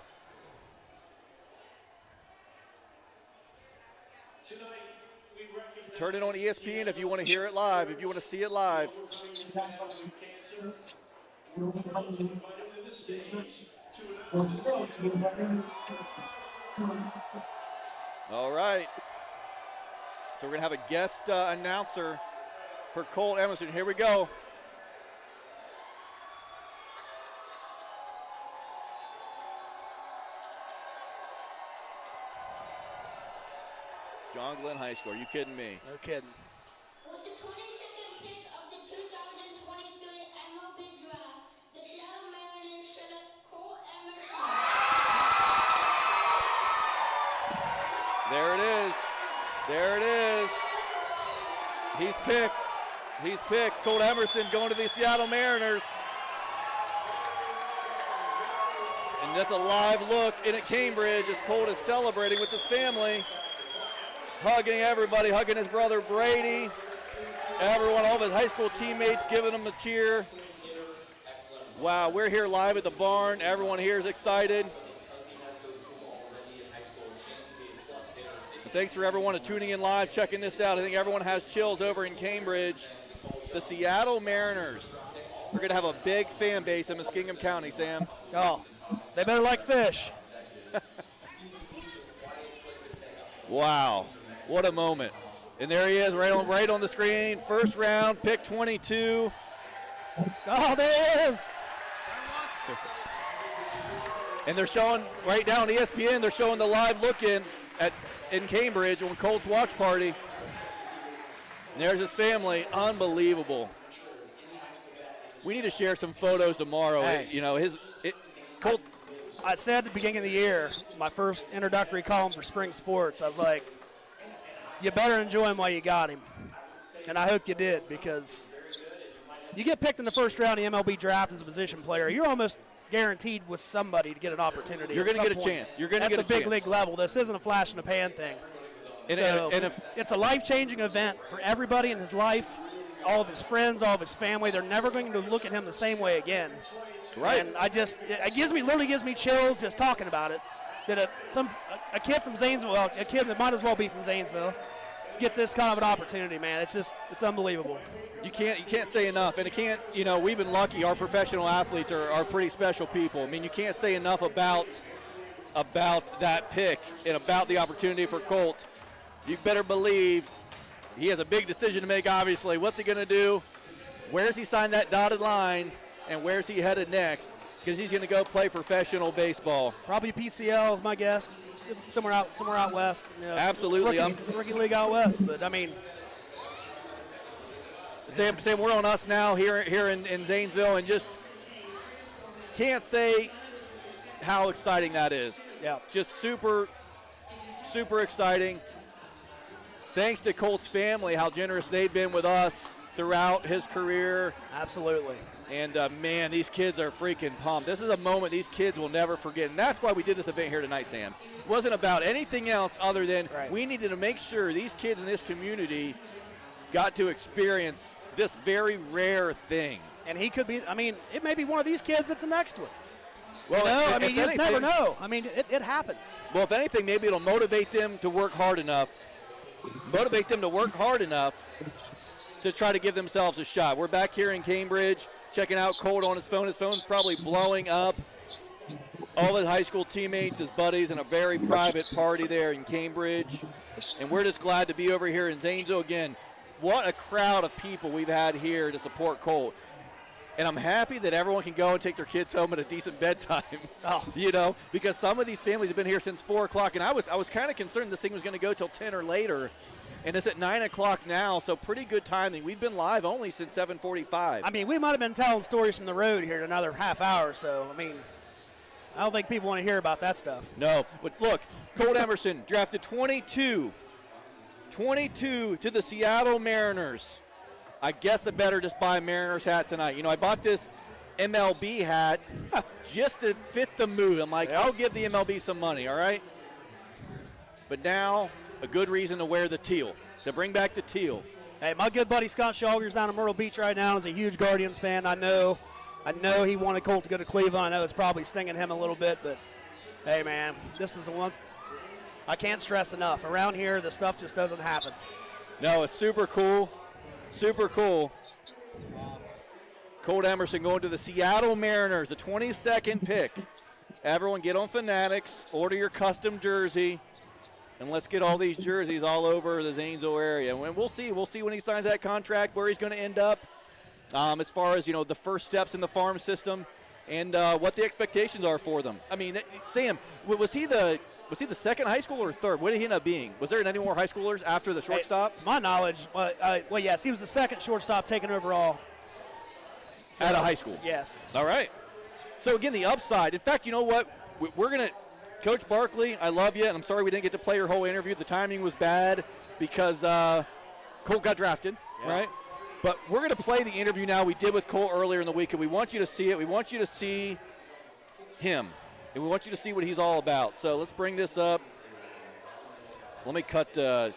Turn it on ESPN if you want to hear it live, if you want to see it live. All right. So we're going to have a guest announcer for Colt Emerson. Here we go. John Glenn High School. Are you kidding me? No kidding. With the 22nd pick of the 2023 MLB draft, the Seattle Mariners select Colt Emerson. There it is. There it is. He's picked. He's picked. Colt Emerson going to the Seattle Mariners. And that's a live look in at Cambridge as Colt is celebrating with his family. Hugging everybody, hugging his brother Brady. Everyone, all of his high school teammates giving him a cheer. Wow, we're here live at the barn. Everyone here is excited. Thanks for everyone tuning in live, checking this out. I think everyone has chills over in Cambridge. The Seattle Mariners. We're going to have a big fan base in Muskingum County, Sam. Oh, they better like fish. Wow, what a moment. And there he is, right on the screen. First round, pick 22. Oh, there it is. And they're showing, right now on ESPN, they're showing the live look in Cambridge on Colt's watch party. And there's his family, unbelievable. We need to share some photos tomorrow. Hey. You know, Colt. I said at the beginning of the year, my first introductory column for spring sports, I was like, you better enjoy him while you got him. And I hope you did, because you get picked in the first round of the MLB draft as a position player, you're almost guaranteed with somebody to get an opportunity. You're going to get a chance. You're going to get a chance. At the big league level. This isn't a flash in the pan thing. It's a life-changing event for everybody in his life, all of his friends, all of his family. They're never going to look at him the same way again. Right. And it literally gives me chills just talking about it. That a kid from Zanesville, a kid that might as well be from Zanesville, gets this kind of an opportunity, man. It's unbelievable. You can't say enough, and we've been lucky. Our professional athletes are pretty special people. I mean, you can't say enough about that pick and about the opportunity for Colt. You better believe he has a big decision to make, obviously. What's he going to do? Where's he signed that dotted line, and where's he headed next? Because he's going to go play professional baseball. Probably PCL is my guess. Somewhere out west. Absolutely. Rookie league out west. But I mean, Sam, we're on us now here in Zanesville, and just can't say how exciting that is. Yeah. Just super, super exciting. Thanks to Colt's family, how generous they've been with us throughout his career. Absolutely. And, man, these kids are freaking pumped. This is a moment these kids will never forget. And that's why we did this event here tonight, Sam. It wasn't about anything else other than we needed to make sure these kids in this community got to experience this very rare thing. And he could be, it may be one of these kids that's the next one. Well, I mean, if you just never anything- know. I mean, it happens. Well, if anything, maybe it'll motivate them to work hard enough. Motivate them to work hard enough to try to give themselves a shot. We're back here in Cambridge, checking out Colt on his phone. His phone's probably blowing up. All his high school teammates, his buddies, in a very private party there in Cambridge. And we're just glad to be over here in Zanesville again. What a crowd of people we've had here to support Colt. And I'm happy that everyone can go and take their kids home at a decent bedtime. Oh. You know, because some of these families have been here since 4 o'clock, and I was kind of concerned this thing was going to go till 10 or later, and it's at 9 o'clock now, so pretty good timing. We've been live only since 7:45. I mean, we might have been telling stories from the road here in another half hour, so, I mean, I don't think people want to hear about that stuff. No, but look, Colt Emerson drafted 22 to the Seattle Mariners. I guess I better just buy a Mariners hat tonight. You know, I bought this MLB hat just to fit the mood. I'm like, I'll give the MLB some money, all right? But now, a good reason to wear the teal, to bring back the teal. Hey, my good buddy Scott Shogger's down in Myrtle Beach right now. He's a huge Guardians fan. I know he wanted Colt to go to Cleveland. I know it's probably stinging him a little bit, but hey, man, this is the one I can't stress enough. Around here, the stuff just doesn't happen. No, it's super cool. Super cool. Colt Emerson going to the Seattle Mariners, the 22nd pick. Everyone get on Fanatics, order your custom jersey, and let's get all these jerseys all over the Zanesville area. And we'll see when he signs that contract where he's going to end up as far as, you know, the first steps in the farm system and what the expectations are for them. I mean, Sam, was he the second high schooler or third? What did he end up being? Was there any more high schoolers after the shortstop? Hey, to my knowledge, well, yes, he was the second shortstop taken overall. So, At a high school? Yes. All right. So, again, the upside. In fact, you know what? We're going to – Coach Barkley, I love you, and I'm sorry we didn't get to play your whole interview. The timing was bad because Colt got drafted, right? But we're going to play the interview now we did with Colt earlier in the week, and we want you to see it. We want you to see him, and we want you to see what he's all about. So let's bring this up. Let me cut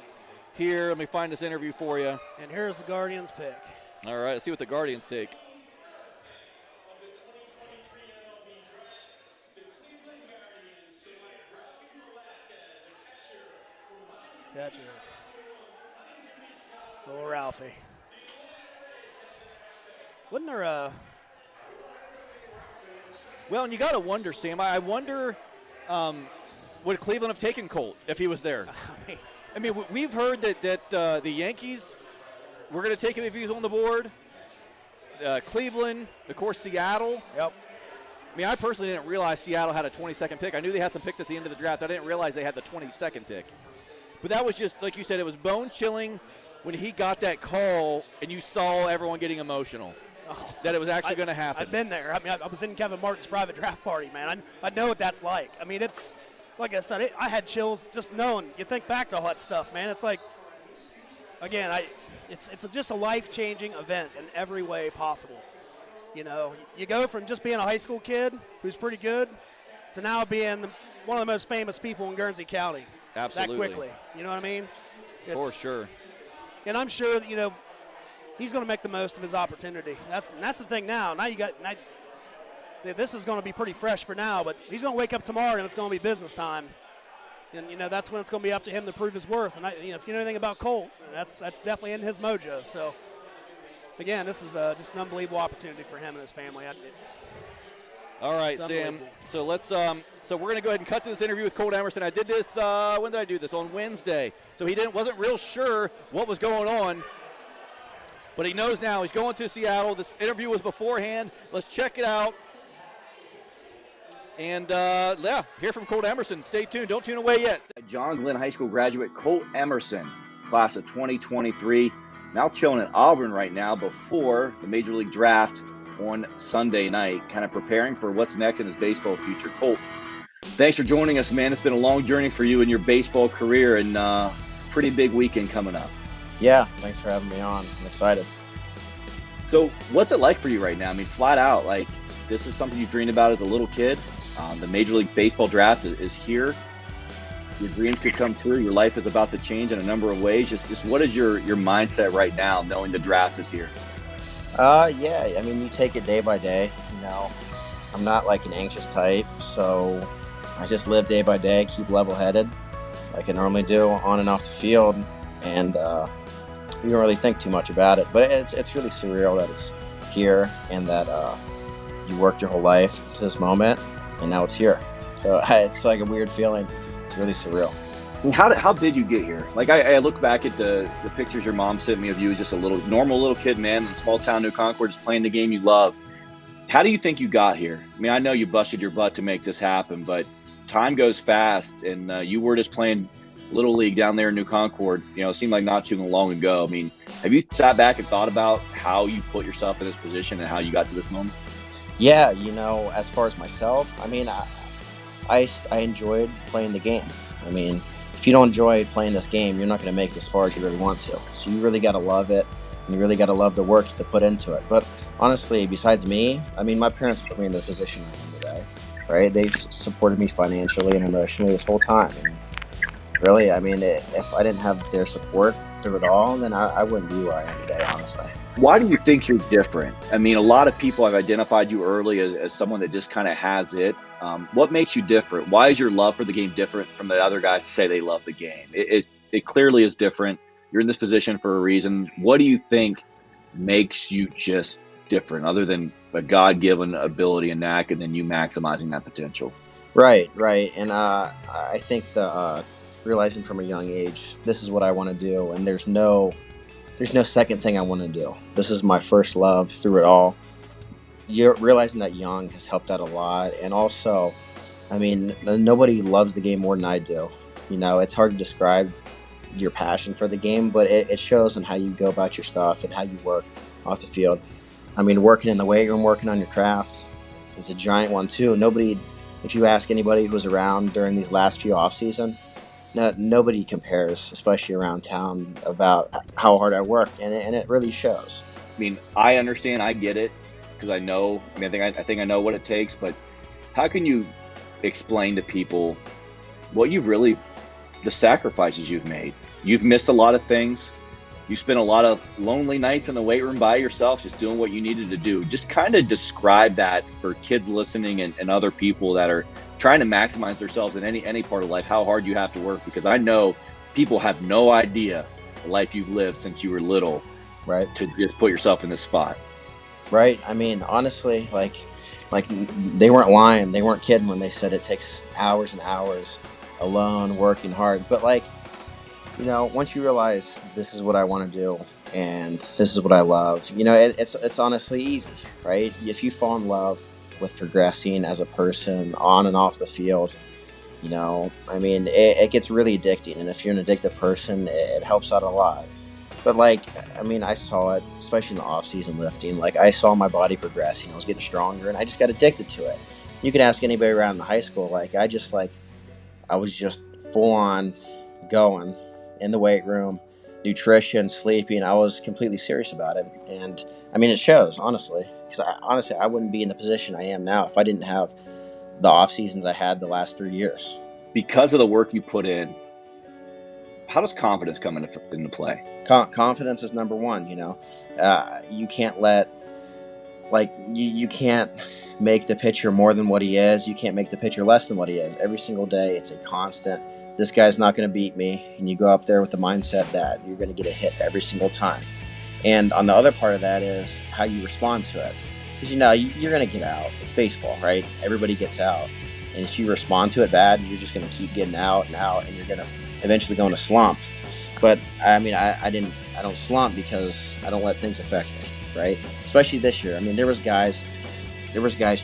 here. Let me find this interview for you. And here's the Guardians pick. All right, let's see what the Guardians take. Gotcha. Little Ralphie. Wasn't there a... Well, and you got to wonder, Sam. I wonder would Cleveland have taken Colt if he was there? I mean, we've heard that the Yankees were going to take him if he was on the board. Cleveland, of course, Seattle. Yep. I mean, I personally didn't realize Seattle had a 22nd pick. I knew they had some picks at the end of the draft. I didn't realize they had the 22nd pick. But that was just, like you said, it was bone-chilling when he got that call and you saw everyone getting emotional. That it was actually going to happen. I've been there. I mean, I was in Kevin Martin's private draft party, man. I know what that's like. I mean, it's, like I said, I had chills just knowing. You think back to all that stuff, man. It's like, again, it's just a life-changing event in every way possible. You know, you go from just being a high school kid who's pretty good to now being one of the most famous people in Guernsey County. Absolutely. That quickly. You know what I mean? For sure. And I'm sure that, you know, he's going to make the most of his opportunity. That's the thing now. Now this is going to be pretty fresh for now, but he's going to wake up tomorrow and it's going to be business time. And, you know, that's when it's going to be up to him to prove his worth. And, you know, if you know anything about Colt, that's definitely in his mojo. So, again, this is just an unbelievable opportunity for him and his family. All right, Sam. So let's so we're going to go ahead and cut to this interview with Colt Emerson. I did this when did I do this? On Wednesday. So he wasn't real sure what was going on, but he knows now. He's going to Seattle. This interview was beforehand. Let's check it out. And yeah, hear from Colt Emerson. Stay tuned. Don't tune away yet. John Glenn High School graduate Colt Emerson, class of 2023, now chilling at Auburn right now before the Major League Draft on Sunday night, kind of preparing for what's next in his baseball future. Colt, thanks for joining us, man. It's been a long journey for you in your baseball career, and pretty big weekend coming up. Yeah, thanks for having me on. I'm excited. So what's it like for you right now? I mean, flat out, like, this is something you dreamed about as a little kid. The Major League Baseball draft is here. Your dreams could come true. Your life is about to change in a number of ways. Just what is your mindset right now, knowing the draft is here? Yeah, I mean, you take it day by day. You know, I'm not like an anxious type, so I just live day by day, keep level-headed like I normally do on and off the field, and you don't really think too much about it. But it's really surreal that it's here and that you worked your whole life to this moment, and now it's here. So it's like a weird feeling. It's really surreal. How did you get here? Like I look back at the pictures your mom sent me of you as just a normal little kid, man, in small town New Concord, just playing the game you love. How do you think you got here? I mean, I know you busted your butt to make this happen, but time goes fast, and you were just playing little league down there in New Concord. You know, it seemed like not too long ago. I mean, have you sat back and thought about how you put yourself in this position and how you got to this moment? Yeah, as far as myself, I mean, I enjoyed playing the game. I mean, if you don't enjoy playing this game, you're not going to make it as far as you really want to. So you really got to love it, and you really got to love the work to put into it. But honestly, besides me, I mean, my parents put me in the position I am today, right? They've supported me financially and emotionally this whole time. And really, I mean, if I didn't have their support through it all, then I wouldn't be where I am today, honestly. Why do you think you're different? I mean, a lot of people have identified you early as someone that just kind of has it. What makes you different? Why is your love for the game different from the other guys who say they love the game? It clearly is different. You're in this position for a reason. What do you think makes you just different, other than a God-given ability and knack, and then you maximizing that potential? Right. And I think realizing from a young age, this is what I want to do, and there's no second thing I want to do. This is my first love through it all. You're realizing that young has helped out a lot, and also, I mean, nobody loves the game more than I do. It's hard to describe your passion for the game, but it shows in how you go about your stuff and how you work off the field. I mean, working in the weight room, working on your craft is a giant one too. If you ask anybody who was around during these last few off season, nobody compares, especially around town, about how hard I work, and it really shows. I mean, I understand, I get it, because I know. I mean, I think I know what it takes. But how can you explain to people what the sacrifices you've made? You've missed a lot of things. You spent a lot of lonely nights in the weight room by yourself, just doing what you needed to do. Just kind of describe that for kids listening and other people that are trying to maximize themselves in any part of life, how hard you have to work, because I know people have no idea the life you've lived since you were little, right? To just put yourself in this spot. Right. I mean, honestly, like they weren't lying. They weren't kidding when they said it takes hours and hours alone, working hard. But once you realize this is what I want to do and this is what I love, it's honestly easy, right? If you fall in love with progressing as a person on and off the field, I mean, it gets really addicting. And if you're an addictive person, it helps out a lot. But I mean, I saw it, especially in the off-season lifting. I saw my body progressing. I was getting stronger, and I just got addicted to it. You can ask anybody around in the high school. I was just full on going in the weight room, nutrition, sleeping. I was completely serious about it, and I mean, it shows, honestly. Because honestly, I wouldn't be in the position I am now if I didn't have the off seasons I had the last 3 years. Because of the work you put in, how does confidence come into play? Confidence is number one. You can't let you can't make the pitcher more than what he is. You can't make the pitcher less than what he is. Every single day, it's a constant. This guy's not going to beat me, and you go up there with the mindset that you're going to get a hit every single time. And on the other part of that is how you respond to it, because you're going to get out. It's baseball, right? Everybody gets out, and if you respond to it bad, you're just going to keep getting out and out, and you're going to eventually go in a slump. But I mean, I don't slump because I don't let things affect me, right? Especially this year. I mean, there was guys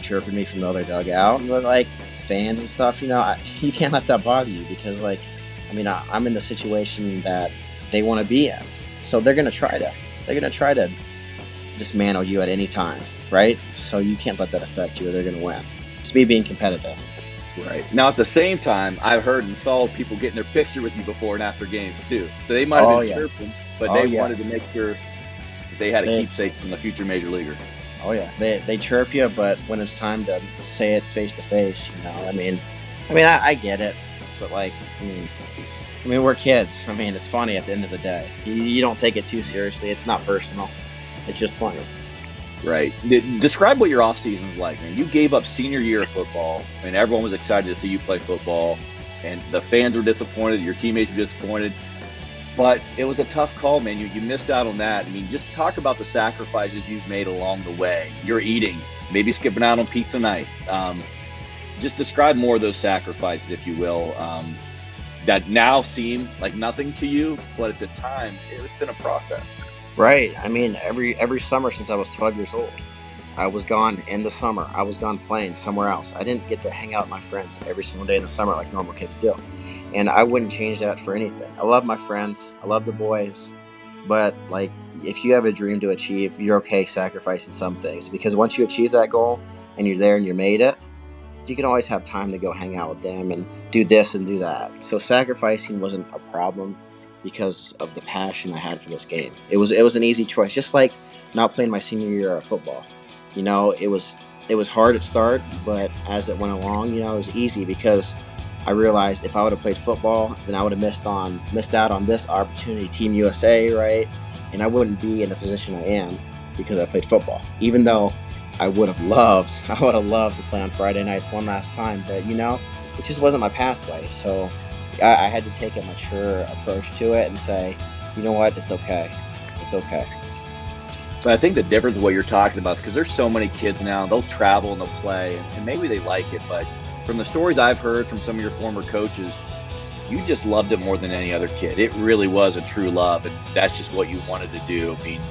chirping me from the other dugout, and fans and stuff. You can't let that bother you, because I'm in the situation that they want to be in, so they're gonna try to dismantle you at any time, right? So you can't let that affect you, or they're gonna win. It's me being competitive. Right. Now, at the same time, I've heard and saw people getting their picture with you before and after games too. So they might have been chirping, but they wanted to make sure that they had a keepsake from the future major leaguer. Oh yeah, they chirp you, but when it's time to say it face to face, I mean, I get it, but I mean, we're kids. I mean, it's funny at the end of the day. You don't take it too seriously. It's not personal. It's just funny. Right. Describe what your off season was like, man. You gave up senior year of football, and everyone was excited to see you play football, and the fans were disappointed, your teammates were disappointed, but it was a tough call, man. You missed out on that. I mean, just talk about the sacrifices you've made along the way. You're eating, maybe skipping out on pizza night. Just describe more of those sacrifices, if you will, that now seem like nothing to you, but at the time, it's been a process. Right. I mean, every summer since I was 12 years old, I was gone in the summer. I was gone playing somewhere else. I didn't get to hang out with my friends every single day in the summer like normal kids do. And I wouldn't change that for anything. I love my friends. I love the boys. But, like, if you have a dream to achieve, you're okay sacrificing some things. Because once you achieve that goal and you're there and you made it, you can always have time to go hang out with them and do this and do that. So sacrificing wasn't a problem because of the passion I had for this game. It was an easy choice, just like not playing my senior year of football. You know, it was hard at start, but as it went along, you know, it was easy because I realized if I would have played football, then I would have missed out on this opportunity, Team USA, right? And I wouldn't be in the position I am because I played football. Even though I would have loved to play on Friday nights one last time, but you know, it just wasn't my pathway. So I had to take a mature approach to it and say, you know what, it's okay. It's okay. So I think the difference of what you're talking about, because there's so many kids now, they'll travel and they'll play, and maybe they like it, but from the stories I've heard from some of your former coaches, you just loved it more than any other kid. It really was a true love, and that's just what you wanted to do. I mean,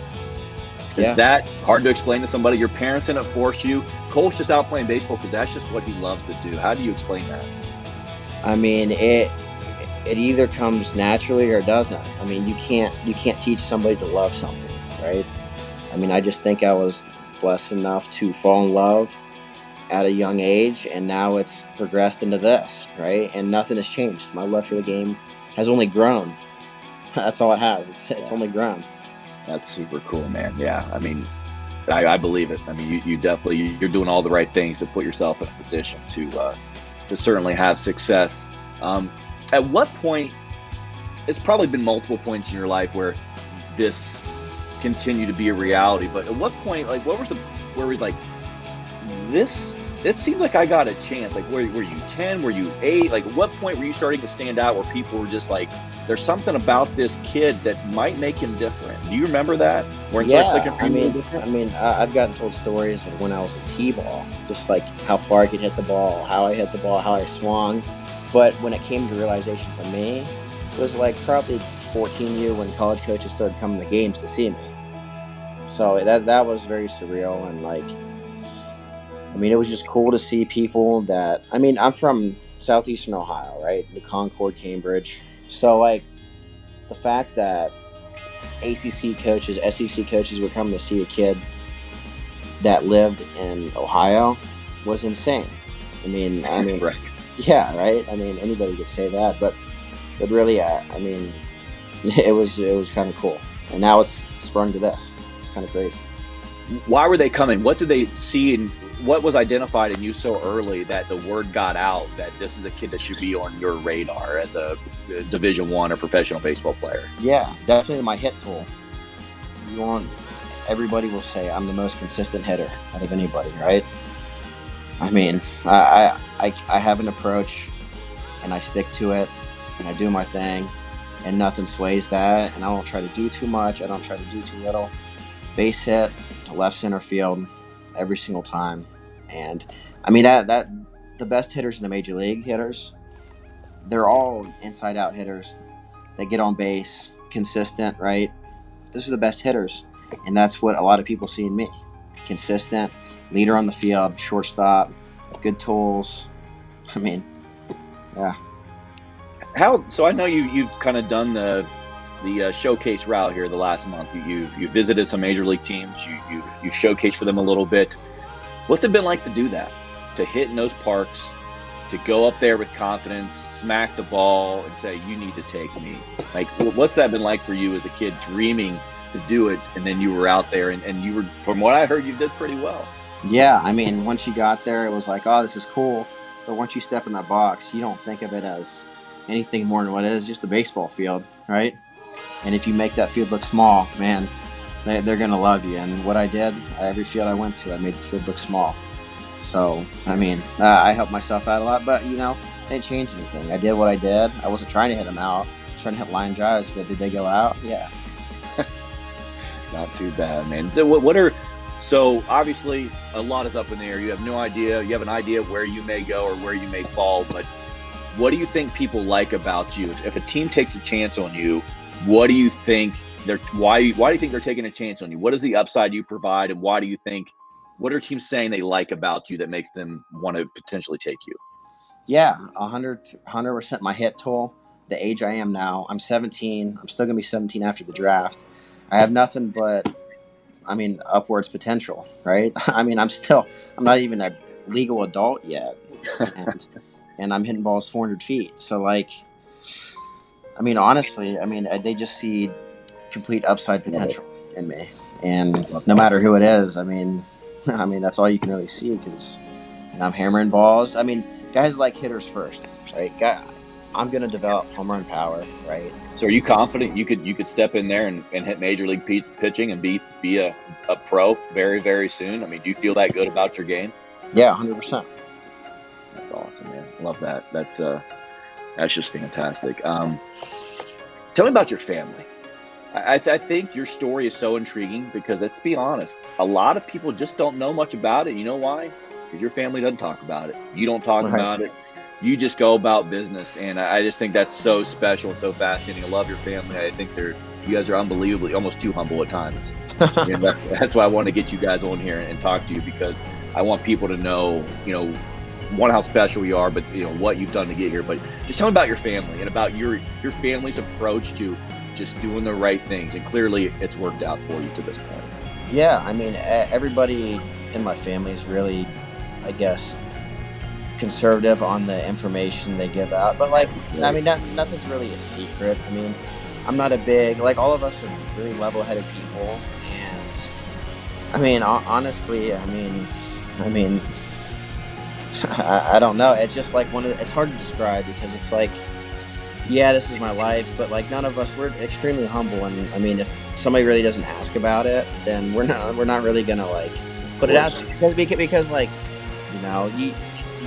is that hard to explain to somebody? Your parents didn't force you. Colt's just out playing baseball because that's just what he loves to do. How do you explain that? I mean, it either comes naturally or it doesn't. I mean, you can't teach somebody to love something, right? I mean, I just think I was blessed enough to fall in love at a young age, and now it's progressed into this, right? And nothing has changed. My love for the game has only grown. That's all it has. It's only grown. That's super cool, man. Yeah, I mean, I believe it. I mean, you definitely, you're doing all the right things to put yourself in a position to certainly have success. At what point? It's probably been multiple points in your life where this continued to be a reality. But at what point, like, where was like this? It seemed like I got a chance. Like, were you 10? Were you 8? Like, at what point were you starting to stand out where people were just like, there's something about this kid that might make him different? Do you remember that? I've gotten told stories of when I was a T-ball, just like how far I could hit the ball, how I hit the ball, how I swung. But when it came to realization for me, it was like probably 14U when college coaches started coming to games to see me. So that was very surreal, and like, I mean, it was just cool to see people that, I mean, I'm from southeastern Ohio, right? New Concord, Cambridge. So, like, the fact that ACC coaches, SEC coaches were coming to see a kid that lived in Ohio was insane. I mean, right. Yeah, right? I mean, anybody could say that, but really, I mean, it was kind of cool. And now it's sprung to this. It's kind of crazy. Why were they coming? What did they see, and what was identified in you so early that the word got out that this is a kid that should be on your radar as a Division I or professional baseball player? Yeah, definitely my hit tool. Everybody will say I'm the most consistent hitter out of anybody, right? I mean, I have an approach, and I stick to it, and I do my thing, and nothing sways that, and I don't try to do too much. I don't try to do too little. Base hit to left center field every single time. And I mean, that the best hitters in the major league hitters, they're all inside out hitters. They get on base, consistent, right? Those are the best hitters, and that's what a lot of people see in me. Consistent, leader on the field, shortstop, good tools. I mean, yeah. So I know you've kind of done the showcase route here the last month. You visited some major league teams. You showcased for them a little bit. What's it been like to do that? To hit in those parks, to go up there with confidence, smack the ball, and say, you need to take me. Like, what's that been like for you as a kid, dreaming to do it, and then you were out there, and you were, from what I heard, you did pretty well. Yeah, I mean, once you got there, it was like, oh, this is cool. But once you step in that box, you don't think of it as anything more than what it is, just a baseball field, right? And if you make that field look small, man, they're gonna love you. And what I did, every field I went to, I made the field look small. So I mean, I helped myself out a lot, but I didn't change anything. I did what I did. I wasn't trying to hit them out. I was trying to hit line drives, but did they go out? Yeah. Not too bad, man. So obviously a lot is up in the air. You have no idea. You have an idea of where you may go or where you may fall, but what do you think people like about you? If a team takes a chance on you, what do you think why do you think they're taking a chance on you? What is the upside you provide, and what are teams saying they like about you that makes them want to potentially take you? Yeah, 100% my hit tool. The age I am now, I'm 17. I'm still gonna be 17 after the draft. I have nothing but, upwards potential, right? I'm not even a legal adult yet, and I'm hitting balls 400 feet. So honestly, they just see complete upside potential in me, and no matter who it is, that's all you can really see because I'm hammering balls. Guys like hitters first, right? I'm gonna develop home run power, right? So are you confident you could step in there and hit major league pitching and be a pro very, very soon? Do you feel that good about your game? Yeah, 100%. That's awesome, man. Love that. That's just fantastic. Tell me about your family. I think your story is so intriguing because, let's be honest, a lot of people just don't know much about it. You know why? Because your family doesn't talk about it. You don't talk about it. You just go about business, and I just think that's so special and so fascinating. I love your family. I think you guys are unbelievably, almost too humble at times. That's why I want to get you guys on here and talk to you, because I want people to know, one, how special you are, but what you've done to get here. But just tell me about your family and about your family's approach to just doing the right things, and clearly it's worked out for you to this point. Yeah, everybody in my family is really, I guess, conservative on the information they give out, but nothing's really a secret. I'm not a big, all of us are really level-headed people, and honestly, I don't know. It's just it's hard to describe because it's yeah, this is my life, but none of us, we're extremely humble, and if somebody really doesn't ask about it, then we're not really gonna put it out because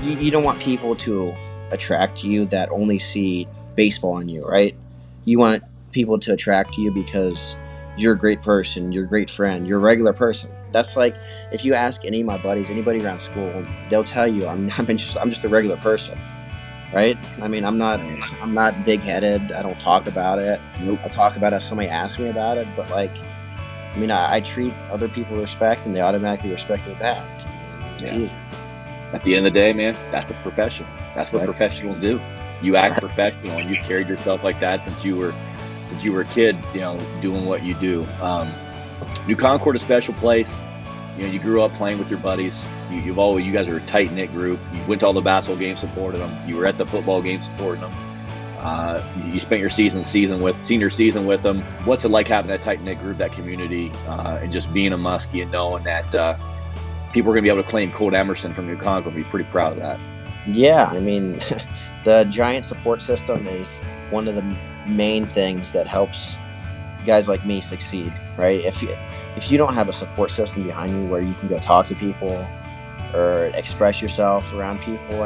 you don't want people to attract you that only see baseball in you, right? You want people to attract you because you're a great person, you're a great friend, you're a regular person. That's if you ask any of my buddies, anybody around school, they'll tell you I'm just a regular person, right? I'm not big-headed. I don't talk about it. Nope. I'll talk about it if somebody asks me about it, but I treat other people with respect, and they automatically respect me back. It's easy. At the end of the day, man, that's a profession. That's what professionals do. You act professional, and you've carried yourself like that since you were a kid, doing what you do. New Concord, a special place. You grew up playing with your buddies. You guys are a tight-knit group. You went to all the basketball games, supported them. You were at the football games, supporting them. You spent your senior season with them. What's it like having that tight-knit group, that community, and just being a Muskie and knowing that people are going to be able to claim Colt Emerson from New Concord and be pretty proud of that? Yeah, the Giant support system is one of the main things that helps guys like me succeed, right? If you don't have a support system behind you where you can go talk to people or express yourself around people,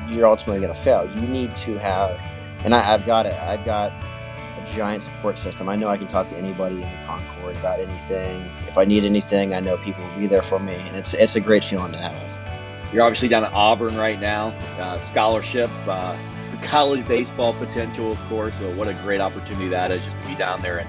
you're ultimately going to fail. You need to have, and I've got it. I've got a Giant support system. I know I can talk to anybody in Concord about anything. If I need anything, I know people will be there for me, and it's a great feeling to have. You're obviously down at Auburn right now, scholarship, college baseball potential, of course. So what a great opportunity that is, just to be down there and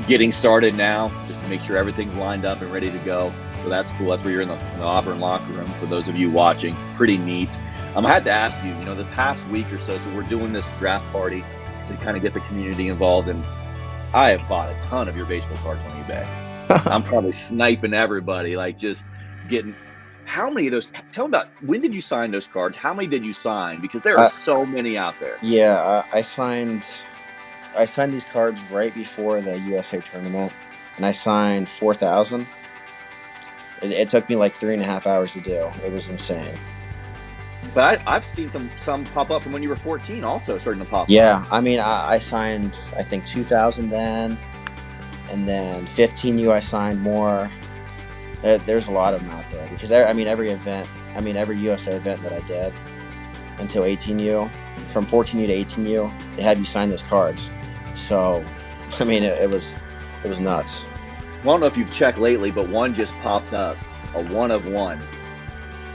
getting started now, just to make sure everything's lined up and ready to go. So that's cool. That's where you're in the Auburn locker room. For those of you watching, pretty neat. I had to ask you, the past week or so we're doing this draft party to kind of get the community involved, and I have bought a ton of your baseball cards on eBay. I'm probably sniping everybody, just getting. How many of those? Tell me about, when did you sign those cards? How many did you sign? Because there are so many out there. Yeah, I signed these cards right before the USA tournament, and I signed 4,000. It took me 3.5 hours to do. It was insane. But I've seen some pop up from when you were 14, also starting to pop up. Yeah, I signed, I think, 2,000 then, and then 15U I signed more. There's a lot of them out there because every USA event that I did until 18U, from 14U to 18U, they had you sign those cards. So, I mean, it was nuts. Well, I don't know if you've checked lately, but one just popped up, a 1 of 1,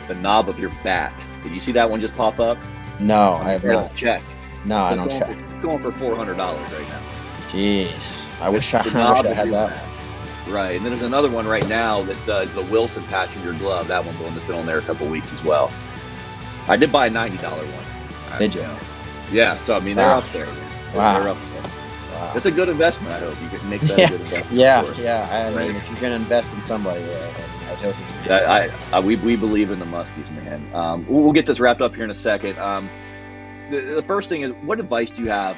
the knob of your bat. Did you see that one just pop up? No, I have not. Check. No, I don't check. It's going for $400 right now. Jeez, I wish I had that one. Right, and then there's another one right now that is the Wilson patch from your glove. That one's the one that's been on there a couple of weeks as well. I did buy a $90 one. Did you? Yeah, so I mean, they're up there. Wow. They're up there. Wow. It's a good investment, I hope. You can make that a good investment. Yeah. I mean, if you're going to invest in somebody, I hope it's good. We believe in the Muskies, man. We'll get this wrapped up here in a second. The first thing is, what advice do you have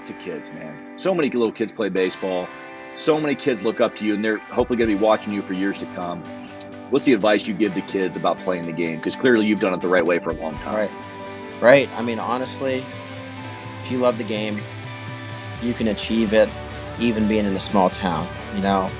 to kids, man? So many little kids play baseball. So many kids look up to you, and they're hopefully going to be watching you for years to come. What's the advice you give to kids about playing the game? Because clearly you've done it the right way for a long time. Right. I mean, honestly, if you love the game, you can achieve it even being in a small town. You know,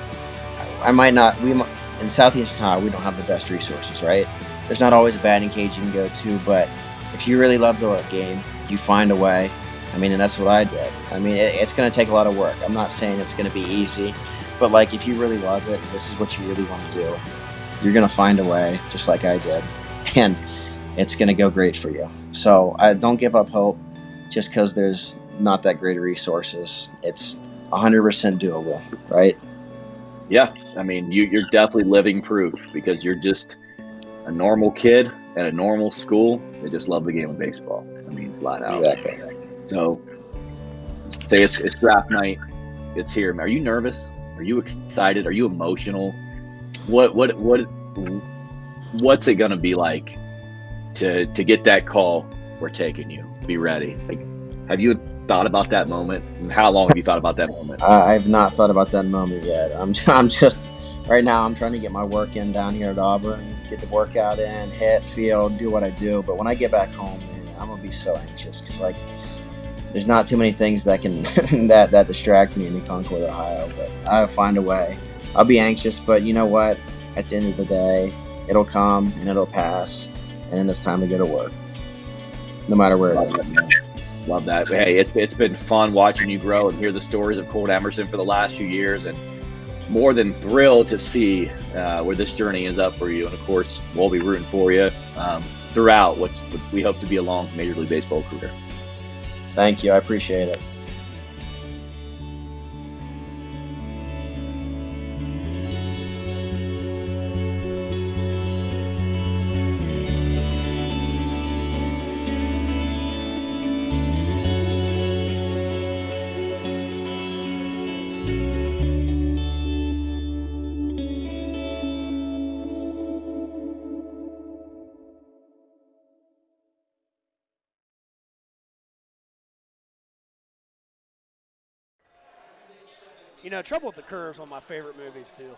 in Southeast Ohio, we don't have the best resources, right? There's not always a batting cage you can go to, but if you really love the game, you find a way. I mean, and that's what I did. I mean, it's going to take a lot of work. I'm not saying it's going to be easy, but like, if you really love it, this is what you really want to do, you're going to find a way, just like I did, and it's going to go great for you. So don't give up hope just because there's not that great of resources. It's 100% doable, right? Yeah, I mean, you're definitely living proof because you're just a normal kid at a normal school. They just love the game of baseball. I mean, flat out. Exactly. So, say it's draft night. It's here. Are you nervous? Are you excited? Are you emotional? What's it gonna be like to get that call? We're taking you. Be ready. Like, have you thought about that moment? And how long have you thought about that moment? I've not thought about that moment yet. I'm just right now. I'm trying to get my work in down here at Auburn, get the workout in, hit, field, do what I do. But when I get back home, man, I'm gonna be so anxious because like, there's not too many things that can that distract me in Concord, Ohio. But I'll find a way. I'll be anxious, but you know what? At the end of the day, it'll come and it'll pass, and then it's time to go to work, no matter where it is. Love that. Hey, it's been fun watching you grow and hear the stories of Colt Emerson for the last few years, and more than thrilled to see where this journey ends up for you. And of course, we'll be rooting for you throughout what we hope to be a long Major League Baseball career. Thank you. I appreciate it. You know, Trouble with the Curve's one of my favorite movies, too.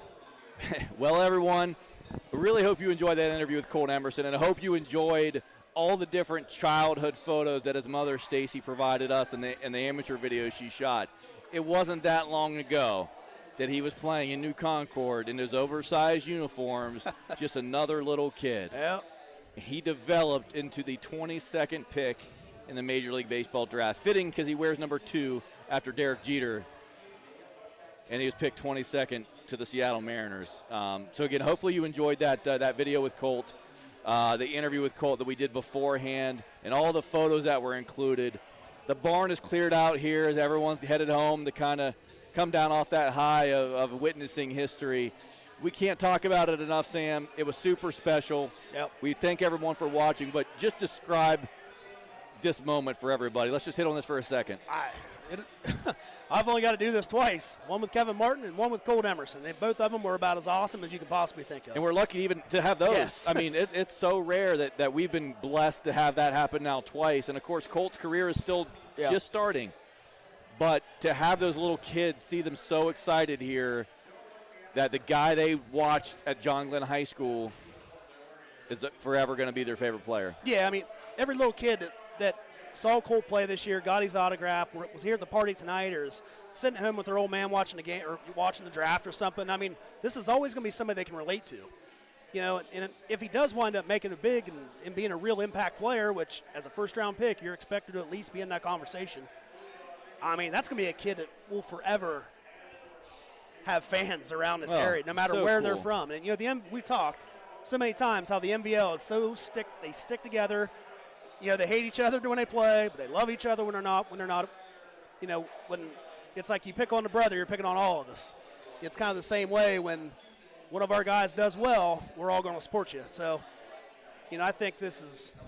Well, everyone, I really hope you enjoyed that interview with Colt Emerson, and I hope you enjoyed all the different childhood photos that his mother, Stacy, provided us and the amateur videos she shot. It wasn't that long ago that he was playing in New Concord in those oversized uniforms, just another little kid. Yep. He developed into the 22nd pick in the Major League Baseball draft, fitting because he wears number 2 after Derek Jeter, and he was picked 22nd to the Seattle Mariners. So, again, hopefully you enjoyed that video with Colt, the interview with Colt that we did beforehand, and all the photos that were included. The barn is cleared out here as everyone's headed home to kind of come down off that high of witnessing history. We can't talk about it enough, Sam. It was super special. Yep. We thank everyone for watching, but just describe this moment for everybody. Let's just hit on this for a second. I've only got to do this twice, one with Kevin Martin and one with Colt Emerson. Both of them were about as awesome as you could possibly think of. And we're lucky even to have those. Yes. I mean, it's so rare that we've been blessed to have that happen now twice. And, of course, Colt's career is still just starting. But to have those little kids, see them so excited here that the guy they watched at John Glenn High School is forever going to be their favorite player. Yeah, I mean, every little kid that saw Colt play this year, got his autograph, was here at the party tonight, or is sitting at home with their old man watching the game or watching the draft or something. I mean, this is always going to be somebody they can relate to. You know, and if he does wind up making it big and being a real impact player, which as a first-round pick, you're expected to at least be in that conversation. I mean, that's going to be a kid that will forever have fans around this area, no matter where they're from. And, you know, we talked so many times how the MVL is so they stick together. You know, they hate each other when they play, but they love each other when they're not. You know, when it's like you pick on the brother, you're picking on all of us. It's kind of the same way when one of our guys does well, we're all going to support you. So, you know, I think this is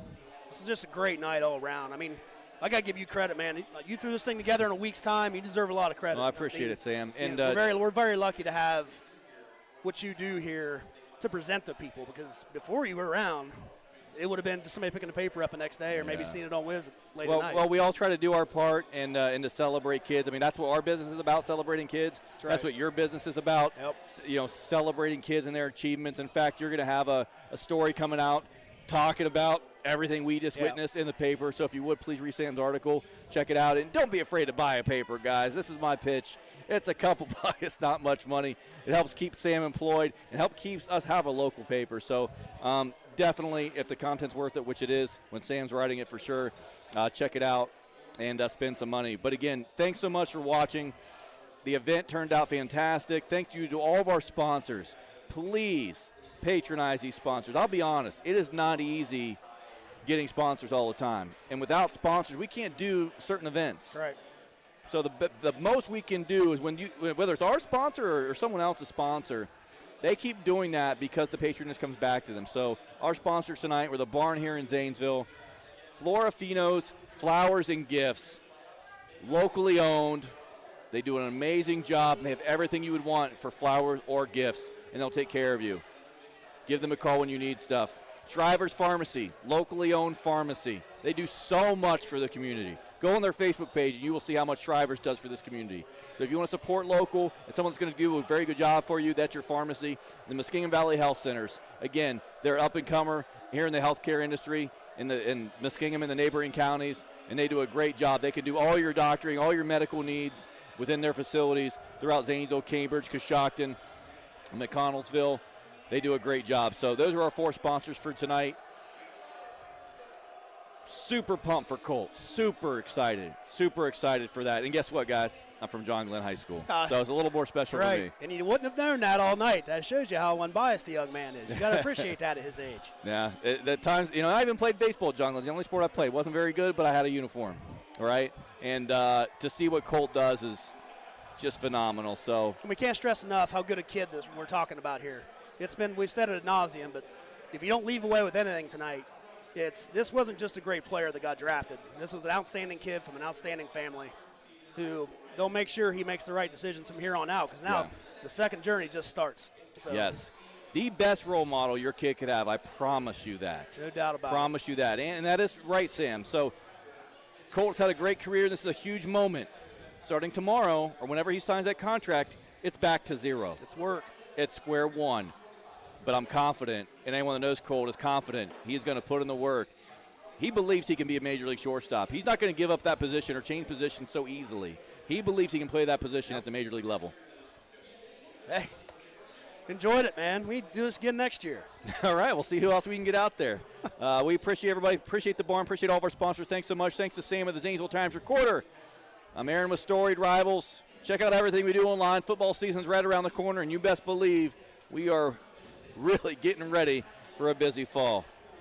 just a great night all around. I mean, I got to give you credit, man. You threw this thing together in a week's time. You deserve a lot of credit. Well, I appreciate it, Sam. And we're very lucky to have what you do here to present to people, because before you were around, it would have been just somebody picking the paper up the next day, or maybe seeing it on Wiz late at night. Well, we all try to do our part and to celebrate kids. I mean, that's what our business is about, celebrating kids. That's right. That's what your business is about. Yep. You know, celebrating kids and their achievements. In fact, you're going to have a story coming out talking about everything we just witnessed in the paper. So if you would, please read Sam's article, check it out, and don't be afraid to buy a paper, guys. This is my pitch. It's a couple bucks. It's not much money. It helps keep Sam employed and help keeps us have a local paper. So definitely, if the content's worth it, which it is when Sam's writing it for sure, check it out and spend some money. But again, thanks so much for watching. The event turned out fantastic. Thank you to all of our sponsors. Please patronize these sponsors. I'll be honest, it is not easy getting sponsors all the time. And without sponsors, we can't do certain events. Right. So the most we can do is whether it's our sponsor or someone else's sponsor, they keep doing that because the patronage comes back to them. So our sponsors tonight were the barn here in Zanesville, Florafino's Flowers and Gifts, locally owned. They do an amazing job, and they have everything you would want for flowers or gifts, and they'll take care of you. Give them a call when you need stuff. Shriver's Pharmacy, locally owned pharmacy. They do so much for the community. Go on their Facebook page, and you will see how much Shriver's does for this community. So if you want to support local and someone's going to do a very good job for you, that's your pharmacy. The Muskingum Valley Health Centers, again, they're up-and-comer here in the healthcare industry in Muskingum and the neighboring counties, and they do a great job. They can do all your doctoring, all your medical needs within their facilities throughout Zanesville, Cambridge, Coshocton, McConnellsville. They do a great job. So those are our 4 sponsors for tonight. Super pumped for Colt. Super excited for that. And guess what, guys? I'm from John Glenn High School, so it's a little more special for me. And you wouldn't have known that all night. That shows you how unbiased the young man is. You got to appreciate that at his age. Yeah, at times, I even played baseball at John Glenn. The only sport I played. Wasn't very good, but I had a uniform. All right, and to see what Colt does is just phenomenal. So and we can't stress enough how good a kid we're talking about here. We've said it ad nauseum, but if you don't leave away with anything tonight, this wasn't just a great player that got drafted. This was an outstanding kid from an outstanding family who they'll make sure he makes the right decisions from here on out, because now the second journey just starts. So. Yes. The best role model your kid could have, I promise you that. No doubt about it. Promise you that. And that is right, Sam. So Colt's had a great career. This is a huge moment. Starting tomorrow or whenever he signs that contract, it's back to zero. It's work. It's square one. But I'm confident, and anyone that knows Colt is confident, he's going to put in the work. He believes he can be a major league shortstop. He's not going to give up that position or change position so easily. He believes he can play that position at the major league level. Hey, enjoyed it, man. We do this again next year. All right, we'll see who else we can get out there. We appreciate everybody. Appreciate the barn. Appreciate all of our sponsors. Thanks so much. Thanks to Sam of the Zanesville Times Recorder. I'm Aaron with Storied Rivals. Check out everything we do online. Football season's right around the corner, and you best believe we are really getting ready for a busy fall.